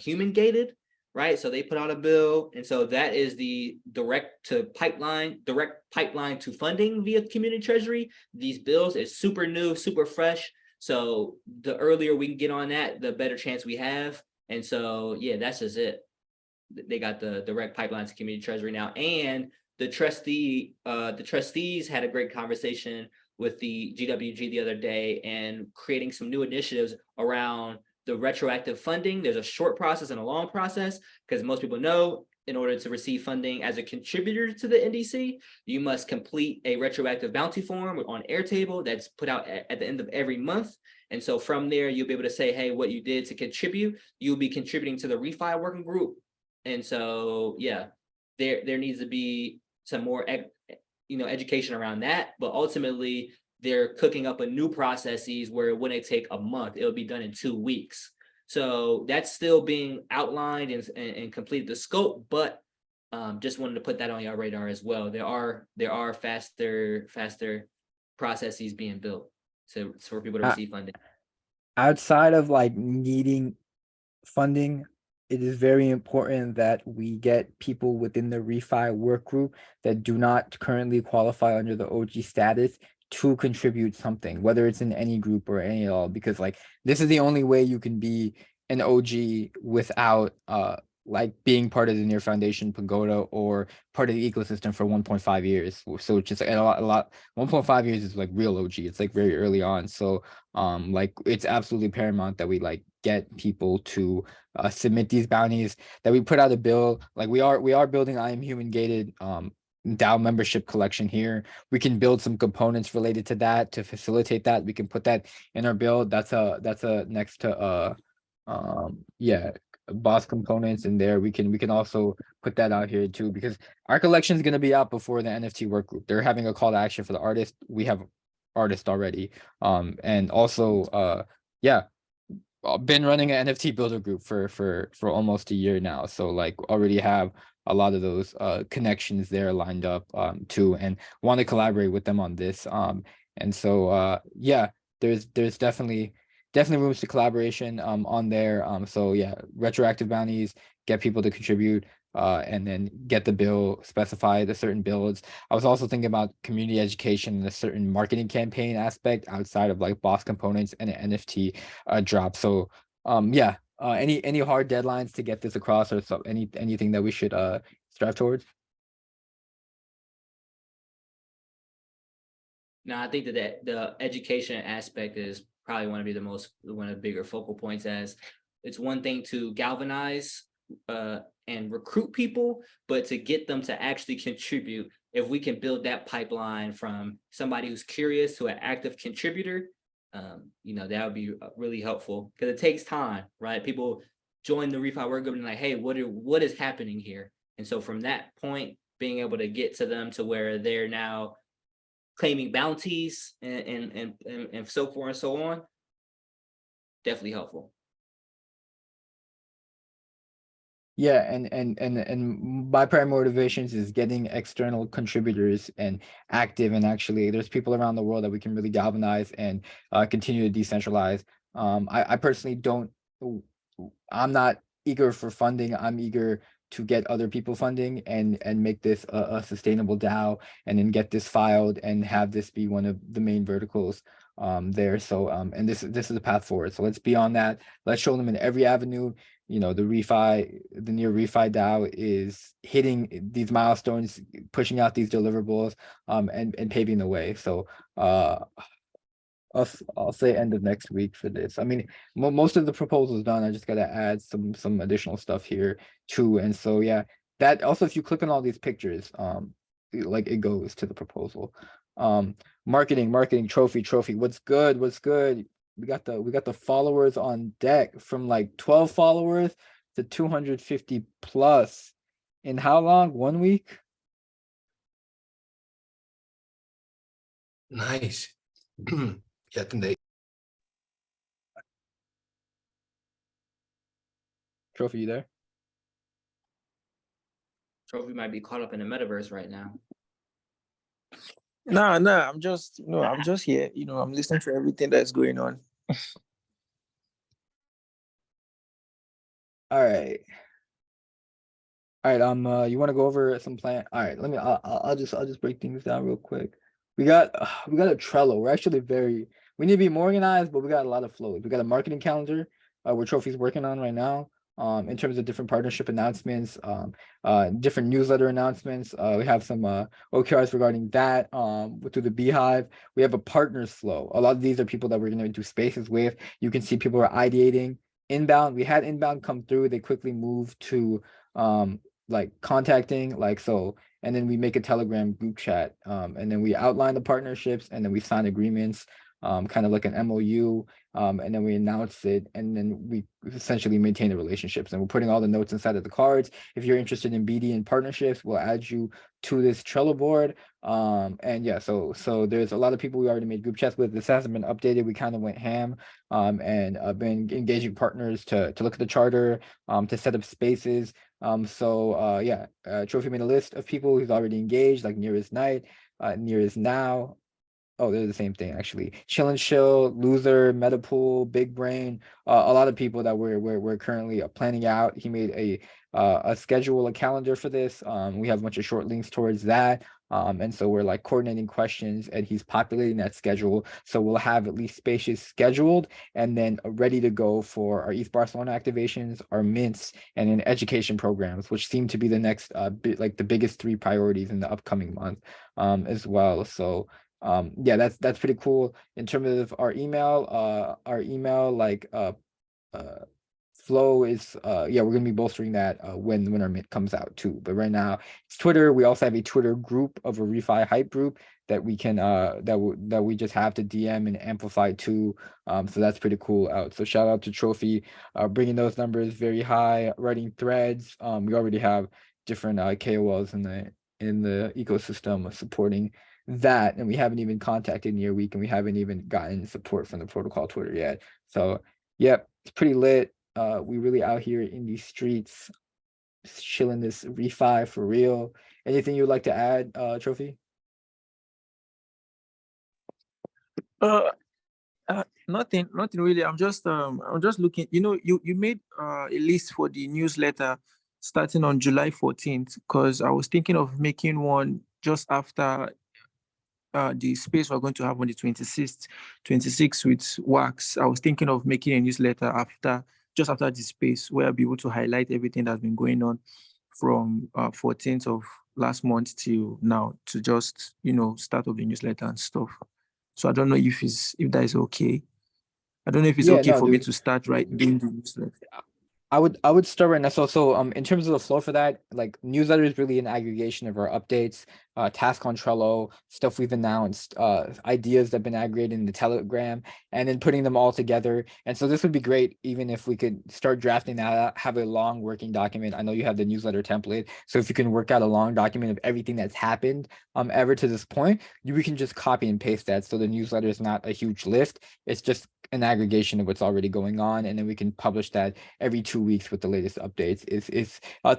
human gated, right? So they put out a bill, and so that is the direct pipeline to funding via community treasury. These bills is super new, super fresh. So the earlier we can get on that, the better chance we have. And so yeah, that's just it. They got the direct pipeline to community treasury now, and the trustees had a great conversation with the GWG the other day and creating some new initiatives around the retroactive funding. There's a short process and a long process, because most people know in order to receive funding as a contributor to the NDC, you must complete a retroactive bounty form on Airtable that's put out at the end of every month. And so from there, you'll be able to say, hey, what you did to contribute, you'll be contributing to the refi working group. And so, yeah, there needs to be some more education around that, but ultimately they're cooking up a new processes where it wouldn't take a month, it'll be done in 2 weeks. So that's still being outlined and completed the scope, but just wanted to put that on your radar as well. There are faster processes being built for people to receive funding. Outside of like needing funding, it is very important that we get people within the refi work group that do not currently qualify under the OG status to contribute something, whether it's in any group or any at all, because like this is the only way you can be an OG without like being part of the Near Foundation Pagoda or part of the ecosystem for 1.5 years. So it's just a lot 1.5 years is like real OG. It's like very early on. So like it's absolutely paramount that we like get people to submit these bounties, that we put out a bill. Like we are building I Am Human gated DAO membership collection here. We can build some components related to that to facilitate that. We can put that in our build. That's a next to yeah, boss components in there. We can also put that out here too, because our collection is going to be out before the NFT work group. They're having a call to action for the artist. We have artists already. And also yeah, I've been running an NFT builder group for almost a year now. So like already have a lot of those connections there lined up too, and want to collaborate with them on this. And so yeah, there's definitely rooms to collaboration on there. So yeah, retroactive bounties, get people to contribute, and then get the bill, specify the certain builds. I was also thinking about community education and a certain marketing campaign aspect outside of like boss components and an NFT drop. So yeah, any hard deadlines to get this across, or anything that we should strive towards? No, I think that the education aspect is probably one of the bigger focal points, as it's one thing to galvanize and recruit people, but to get them to actually contribute, if we can build that pipeline from somebody who's curious to an active contributor, that would be really helpful, because it takes time, right? People join the refi work group and like, hey, what is happening here? And so from that point, being able to get to them to where they're now claiming bounties and so forth and so on, definitely helpful. Yeah, and my primary motivations is getting external contributors and active, and actually there's people around the world that we can really galvanize and continue to decentralize. I personally I'm not eager for funding. I'm eager to get other people funding and make this a sustainable DAO, and then get this filed and have this be one of the main verticals there. So and this is the path forward. So let's be on that. Let's show them in every avenue. The Near refi DAO is hitting these milestones, pushing out these deliverables, and paving the way. So I'll say end of next week for this. I mean, most of the proposals done. I just got to add some additional stuff here too. And so yeah, that also, if you click on all these pictures, like it goes to the proposal. Marketing, trophy. What's good? We got the followers on deck from like 12 followers to 250 plus. In how long? 1 week? Nice. Ya entendí. Trophy, you there? Trophy might be caught up in the metaverse right now. No, I'm just here. I'm listening to everything that's going on. All right. You want to go over some plan? All right, I'll just break things down real quick. We got a Trello. We're actually we need to be more organized, but we got a lot of flows. We got a marketing calendar, where Trophy's working on right now. In terms of different partnership announcements, different newsletter announcements. We have some OKRs regarding that. Through the Beehive, we have a partners flow. A lot of these are people that we're going to do spaces with. You can see people are ideating. Inbound, we had inbound come through. They quickly moved to like contacting, like so, and then we make a Telegram group chat, and then we outline the partnerships, and then we sign agreements, kind of like an MOU, and then we announce it, and then we essentially maintain the relationships, and we're putting all the notes inside of the cards. If you're interested in BD and partnerships, we'll add you to this Trello board. And yeah, so there's a lot of people we already made group chats with. This hasn't been updated. We kind of went ham, and been engaging partners to look at the charter, to set up spaces. Trophy made a list of people who's already engaged, like Nearest Night, Nearest Now. Oh, they're the same thing actually. Chill and Chill, Loser, Metapool, Big Brain, a lot of people that we're currently planning out. He made a schedule, a calendar for this. We have a bunch of short links towards that. And so we're like coordinating questions, and he's populating that schedule. So we'll have at least spaces scheduled and then ready to go for our East Barcelona activations, our mints, and then education programs, which seem to be the next like the biggest 3 priorities in the upcoming month, as well. So that's pretty cool. In terms of our email, flow is we're gonna be bolstering that when our mint comes out too. But right now it's Twitter. We also have a Twitter group of a refi hype group that we can that we just have to DM and amplify too. So that's pretty cool out. So shout out to Trophy, bringing those numbers very high, writing threads. We already have different KOLs in the ecosystem supporting that, and we haven't even contacted Near Week, and we haven't even gotten support from the protocol Twitter yet. So yep, it's pretty lit. We really out here in these streets, chilling this refi for real. Anything you'd like to add, Trophy? Nothing really. I'm just looking. You made a list for the newsletter starting on July 14th, because I was thinking of making one just after the space we're going to have on the 26th with Wax. I was thinking of making a newsletter just after the space, where I'll be able to highlight everything that's been going on from 14th of last month till now, to just start off the newsletter and stuff. So I don't know if that is okay. I don't know if it's okay for me to start doing the newsletter. I would start right now. So in terms of the flow for that, like newsletter is really an aggregation of our updates, task on Trello, stuff we've announced, ideas that have been aggregated in the Telegram, and then putting them all together. And so this would be great, even if we could start drafting that out, have a long working document. I know you have the newsletter template, so if you can work out a long document of everything that's happened ever to this point, we can just copy and paste that. So the newsletter is not a huge lift. It's just an aggregation of what's already going on, and then we can publish that every 2 weeks with the latest updates.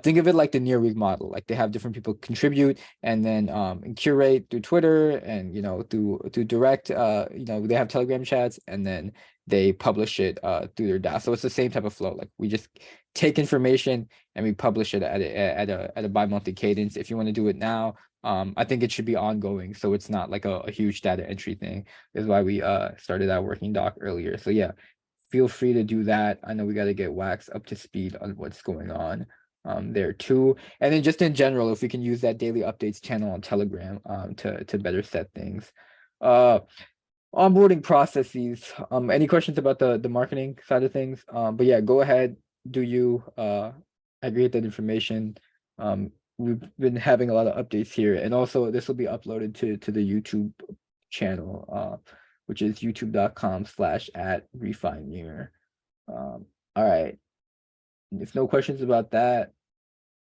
Think of it like the Near Week model. Like they have different people contribute, and then curate through Twitter, and through direct, they have Telegram chats, and then they publish it through their DAO. So it's the same type of flow. Like we just take information and we publish it at a bi-monthly cadence. If you want to do it now, I think it should be ongoing, so it's not like a huge data entry thing. Is why we started that working doc earlier. So yeah, feel free to do that. I know we got to get Wax up to speed on what's going on there too. And then just in general, if we can use that daily updates channel on Telegram to better set things. Onboarding processes. Any questions about the marketing side of things? But yeah, go ahead, do you aggregate that information, We've been having a lot of updates here, and also this will be uploaded to the YouTube channel, which is youtube.com/@refineer. All right. If no questions about that,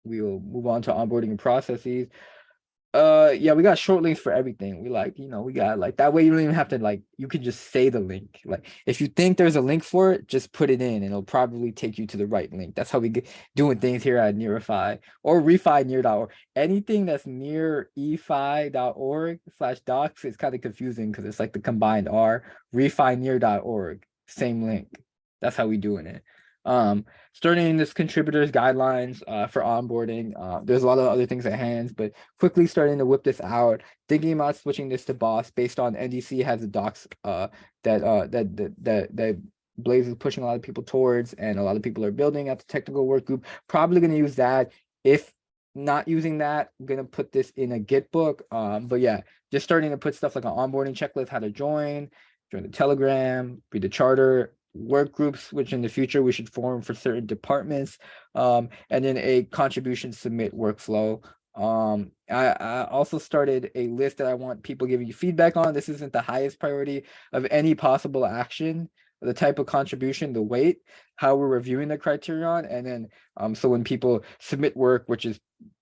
we will move on to onboarding and processes. Yeah, we got short links for everything. We we got like that way you don't even have to you can just say the link. Like if you think there's a link for it, just put it in and it'll probably take you to the right link. That's how we get doing things here at Nearify or refineer.org. Anything that's near efi.org/docs is kind of confusing because it's like the combined R. Refineer.org, same link. That's how we doing it. Starting this contributors guidelines for onboarding. There's a lot of other things at hand, but quickly starting to whip this out, thinking about switching this to Boss based on NDC has the docs that Blaze is pushing a lot of people towards, and a lot of people are building at the technical work group. Probably going to use that. If not using that, I'm going to put this in a Git book. But yeah, just starting to put stuff like an onboarding checklist, how to join the Telegram, read the charter, work groups, which in the future we should form for certain departments, and then a contribution submit workflow. I also started a list that I want people giving you feedback on. This isn't the highest priority of any possible action, the type of contribution, the weight, how we're reviewing the criterion, and then so when people submit work, which is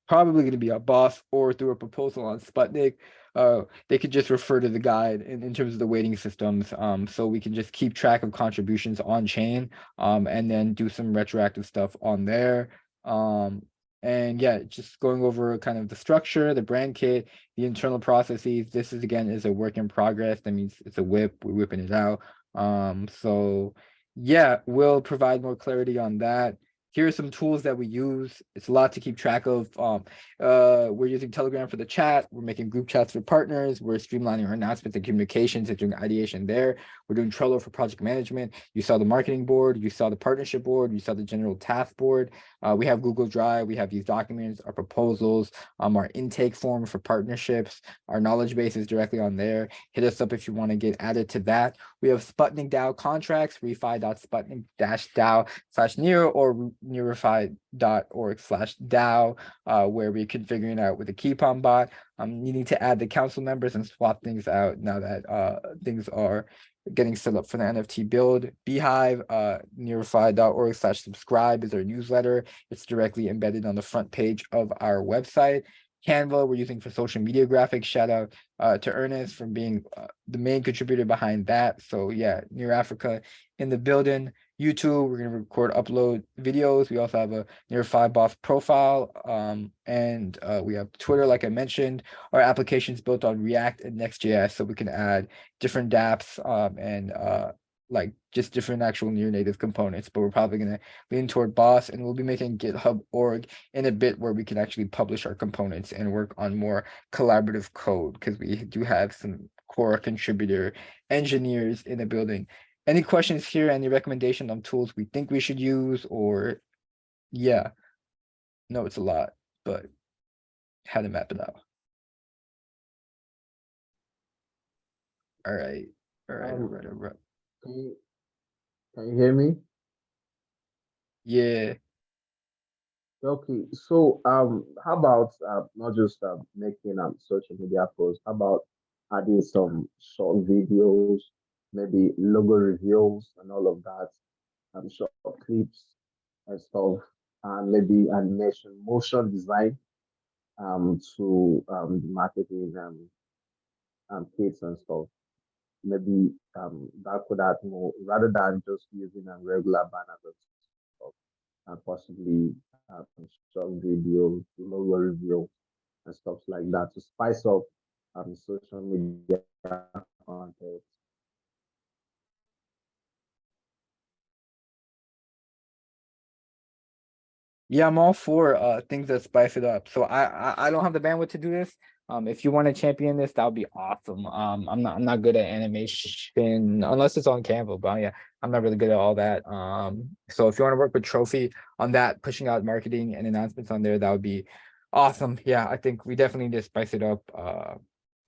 probably going to be a Boss or through a proposal on Sputnik, they could just refer to the guide in terms of the weighting systems. So we can just keep track of contributions on chain, and then do some retroactive stuff on there. And yeah, just going over kind of the structure, the brand kit, the internal processes. This is a work in progress. That means it's a whip, we're whipping it out. So yeah, we'll provide more clarity on that. Here are some tools that we use. It's a lot to keep track of. We're using Telegram for the chat. We're making group chats for partners. We're streamlining our announcements and communications and doing ideation there. We're doing Trello for project management. You saw the marketing board. You saw the partnership board. You saw the general task board. We have Google Drive. We have these documents, our proposals, our intake form for partnerships. Our knowledge base is directly on there. Hit us up if you want to get added to that. We have Sputnik DAO contracts, refi.sputnik-DAO/Nero or nearify.org/DAO, where we're configuring out with the Keepon bot. You need to add the council members and swap things out now that things are getting set up for the NFT build. Beehive, nearify.org/subscribe is our newsletter. It's directly embedded on the front page of our website. Canva, we're using for social media graphics. Shout out to Ernest for being the main contributor behind that. So yeah, Near Africa in the building. YouTube, we're going to record, upload videos. We also have a Nearify Boss profile, and we have Twitter, like I mentioned. Our application's built on React and Next.js, so we can add different dApps and like just different actual near native components. But we're probably going to lean toward Boss, and we'll be making GitHub org in a bit where we can actually publish our components and work on more collaborative code, because we do have some core contributor engineers in the building. Any questions here? Any recommendation on tools we think we should use? Or yeah, no, it's a lot, but how to map it out. All right. Can you hear me? Yeah. Okay, so how about not just making social media posts? How about adding some short videos, maybe logo reviews and all of that, short clips and stuff, and maybe animation, motion design, to the marketing kits and stuff. Maybe that could add more rather than just using a regular banners and stuff, and possibly short videos, logo review and stuff like that to spice up social media content. Yeah, I'm all for things that spice it up. So I don't have the bandwidth to do this. If you want to champion this, that would be awesome. I'm not good at animation unless it's on Canva, but yeah, I'm not really good at all that. So if you want to work with Trophy on that, pushing out marketing and announcements on there, that would be awesome. Yeah, I think we definitely need to spice it up.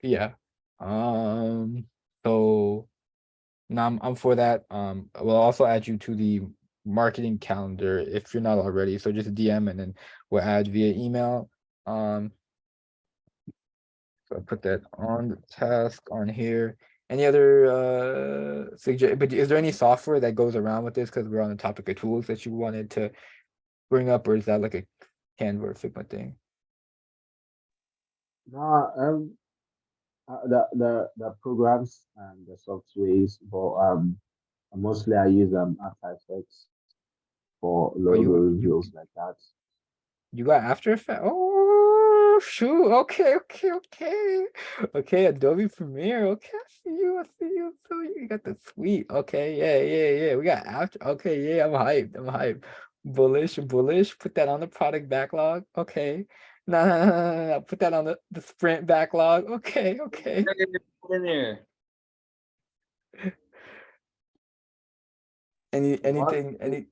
Yeah. So no, I'm for that. We'll also add you to the marketing calendar if you're not already. So just DM and then we'll add via email. So I put that on the task on here. Any other but is there any software that goes around with this, because we're on the topic of tools, that you wanted to bring up, or is that like a Canva or Figma thing? No, the programs and the softwares, but mostly I use After Effects for Oh, logo reviews like that. you got After Effects? Oh shoot! Okay. Adobe Premiere. Okay, I see you. So you got the suite. Okay, yeah. We got After. Okay, yeah. I'm hyped. Bullish. Put that on the product backlog. Okay. No. Put that on the sprint backlog. Okay. Put in there. Anything?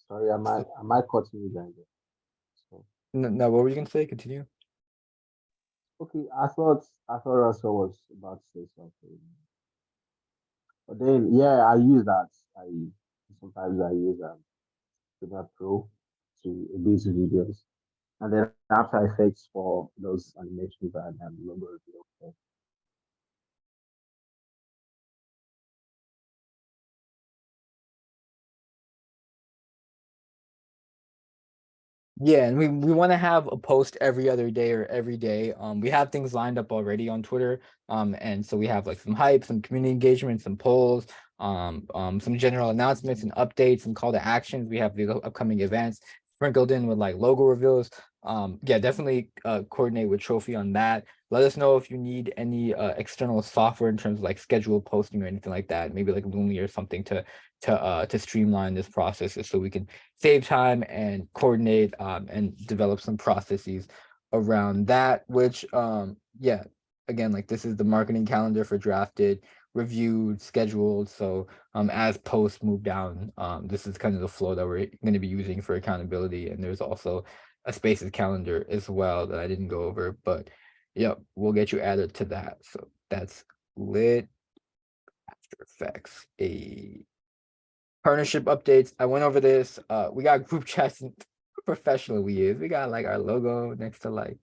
Sorry, am I cutting you guys? So, No. What were you gonna say? Continue. okay, I thought Russell was about to say something. But then yeah, I use that. Sometimes I use Premiere Pro to edit videos. And then After Effects for those animations and logo review. Okay. Yeah, and we want to have a post every other day or every day. We have things lined up already on Twitter. And so we have like some hype, some community engagement, some polls, some general announcements and updates and call to actions. We have the upcoming events sprinkled in with like logo reveals. Yeah, definitely coordinate with Trophy on that. Let us know if you need any external software in terms of like scheduled posting or anything like that. Maybe like Loomy or something to streamline this process, so we can save time and coordinate and develop some processes around that. Which yeah, again, like this is the marketing calendar for drafted, reviewed, scheduled. So as posts move down, this is kind of the flow that we're going to be using for accountability. And there's also a spaces calendar as well that I didn't go over, but yep, we'll get you added to that. So that's lit. After Effects, a partnership updates. I went over this. We got group chats and professional we is. We got like our logo next to like,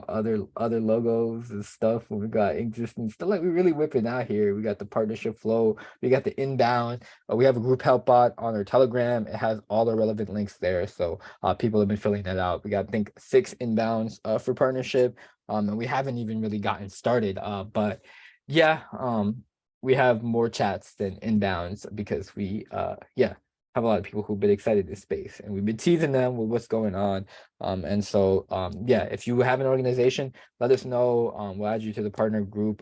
other logos and stuff. And we got existing stuff. Like we really whipping out here. We got the partnership flow. We got the inbound. We have a group help bot on our Telegram. It has all the relevant links there. So people have been filling that out. We got, I think, 6 inbounds for partnership. And we haven't even really gotten started. But yeah, we have more chats than inbounds because we have a lot of people who've been excited in this space, and we've been teasing them with what's going on. And so yeah, if you have an organization, let us know. We'll add you to the partner group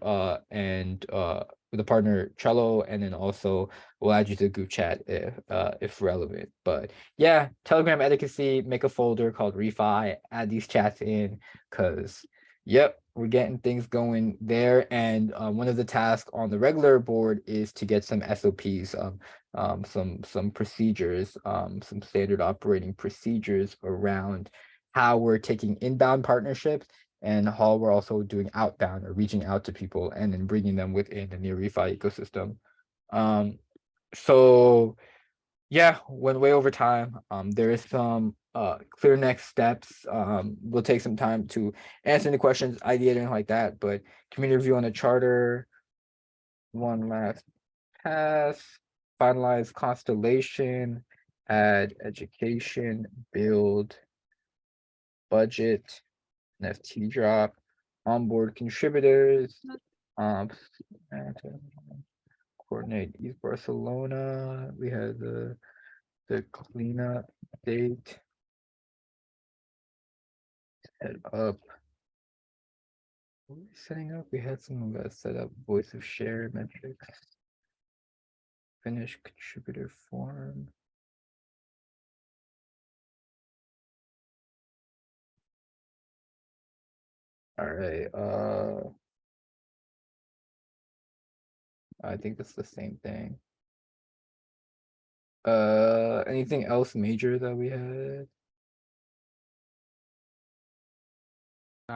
and with the partner Trello, and then also we'll add you to the group chat if relevant. But yeah, Telegram etiquette, make a folder called Refi, add these chats in, because yep, we're getting things going there. And one of the tasks on the regular board is to get some SOPs, some procedures, some standard operating procedures around how we're taking inbound partnerships and how we're also doing outbound or reaching out to people and then bringing them within the Near Refi ecosystem. So yeah, went way over time. There is some clear next steps. We'll take some time to answer any questions, ideate anything like that. But community review on the charter, one last pass, finalize constellation, add education, build, budget, NFT drop, onboard contributors, and coordinate East Barcelona. We had the cleanup date. Head up. What were we setting up? We had some set up voice of share metrics. Finish contributor form. All right. I think that's the same thing. Anything else major that we had?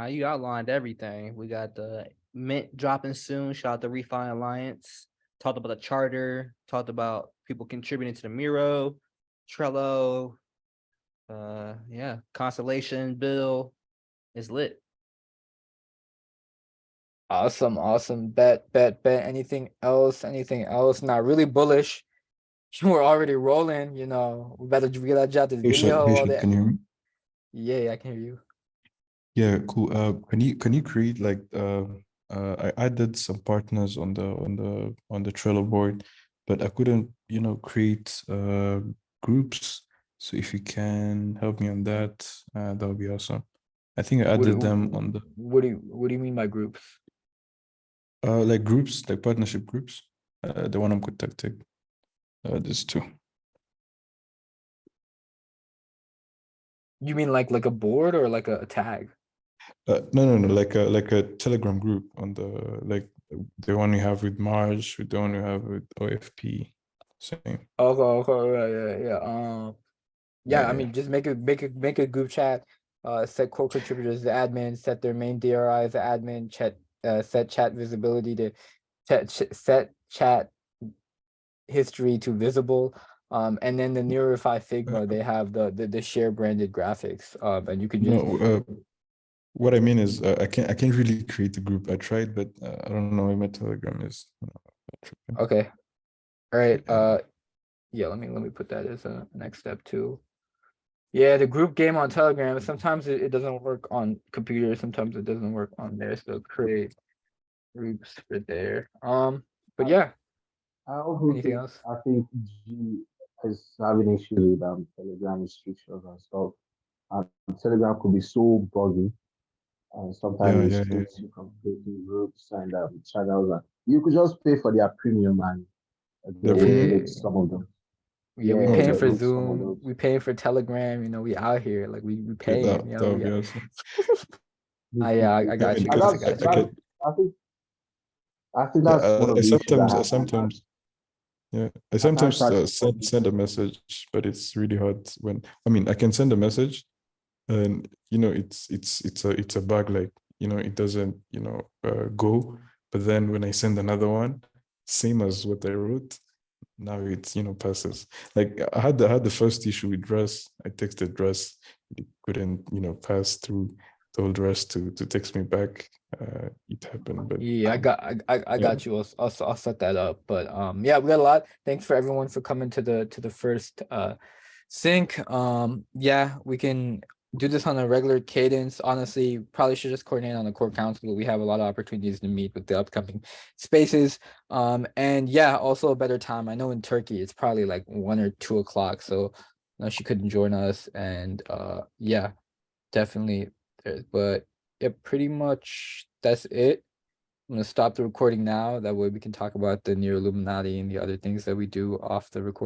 You outlined everything. We got the mint dropping soon. Shout out to Refi Alliance. talked about the charter, talked about people contributing to the Miro, Trello. Yeah, Constellation Bill is lit. Awesome. Bet. Anything else? Not really bullish. We're already rolling, you know. We better drop this Hey, Shad, video. All that. can you hear me? Yeah, I can hear you. Yeah, cool. Can you create like I added some partners on the Trello board, but I couldn't, create groups. So if you can help me on that, that would be awesome. I think I added them on the What do you mean by groups? like groups, like partnership groups. The one I'm contacting. There's two. You mean like a board or like a tag? No, like a Telegram group on the the one you have with Marge, with the one you have with OFP. Same. Okay, yeah. Yeah, I Yeah. mean, just make a group chat. Set core contributors as the admin. Set their main DRI as the admin. Set chat visibility to set chat history to visible. And then the Neurify Figma, they have the share branded graphics. And you can just No, what I mean is I can't really create a group. I tried, but I don't know if my Telegram is. okay. All right. Yeah. Yeah. Let me put that as a next step too. Yeah, the group game on Telegram. Sometimes it doesn't work on computers. Sometimes it doesn't work on there. So create groups for there. But yeah. I also Anything else? I think G is having issues with Telegram restrictions and stuff. And Telegram could be so buggy and sometimes Yeah. restricts you from creating groups and channels. And you could just pay for their premium and The they Yeah. delete some of them. Yeah, we Yeah, paying Okay. for delete some of Zoom. those. We paying for Telegram. You know, we out here. Like we Yeah, paying. You that know, would be awesome. I Yeah, got you, And guys. I because got I you. can. I think Yeah, that's one of I the issues I have. sometimes. Yeah, I I can't sometimes start. send a message, but it's really hard when I can send a message, and it's a bug, like it doesn't go, but then when I send another one, same as what I wrote, now it's passes. Like I had the first issue with Dress. I texted Dress, it couldn't pass through, told Dress to text me back. It happened, but Yeah, I yeah. got you. I'll set that up. But yeah, we got a lot. Thanks for everyone for coming to the first sync. Yeah, we can do this on a regular cadence. Honestly, probably should just coordinate on the core council, but we have a lot of opportunities to meet with the upcoming spaces. And yeah, also a better time. I know in Turkey it's probably like 1 or 2 o'clock, so no, she couldn't join us. And yeah, definitely. But yeah, pretty much that's it. I'm gonna stop the recording now. That way we can talk about the Near Illuminati and the other things that we do off the record.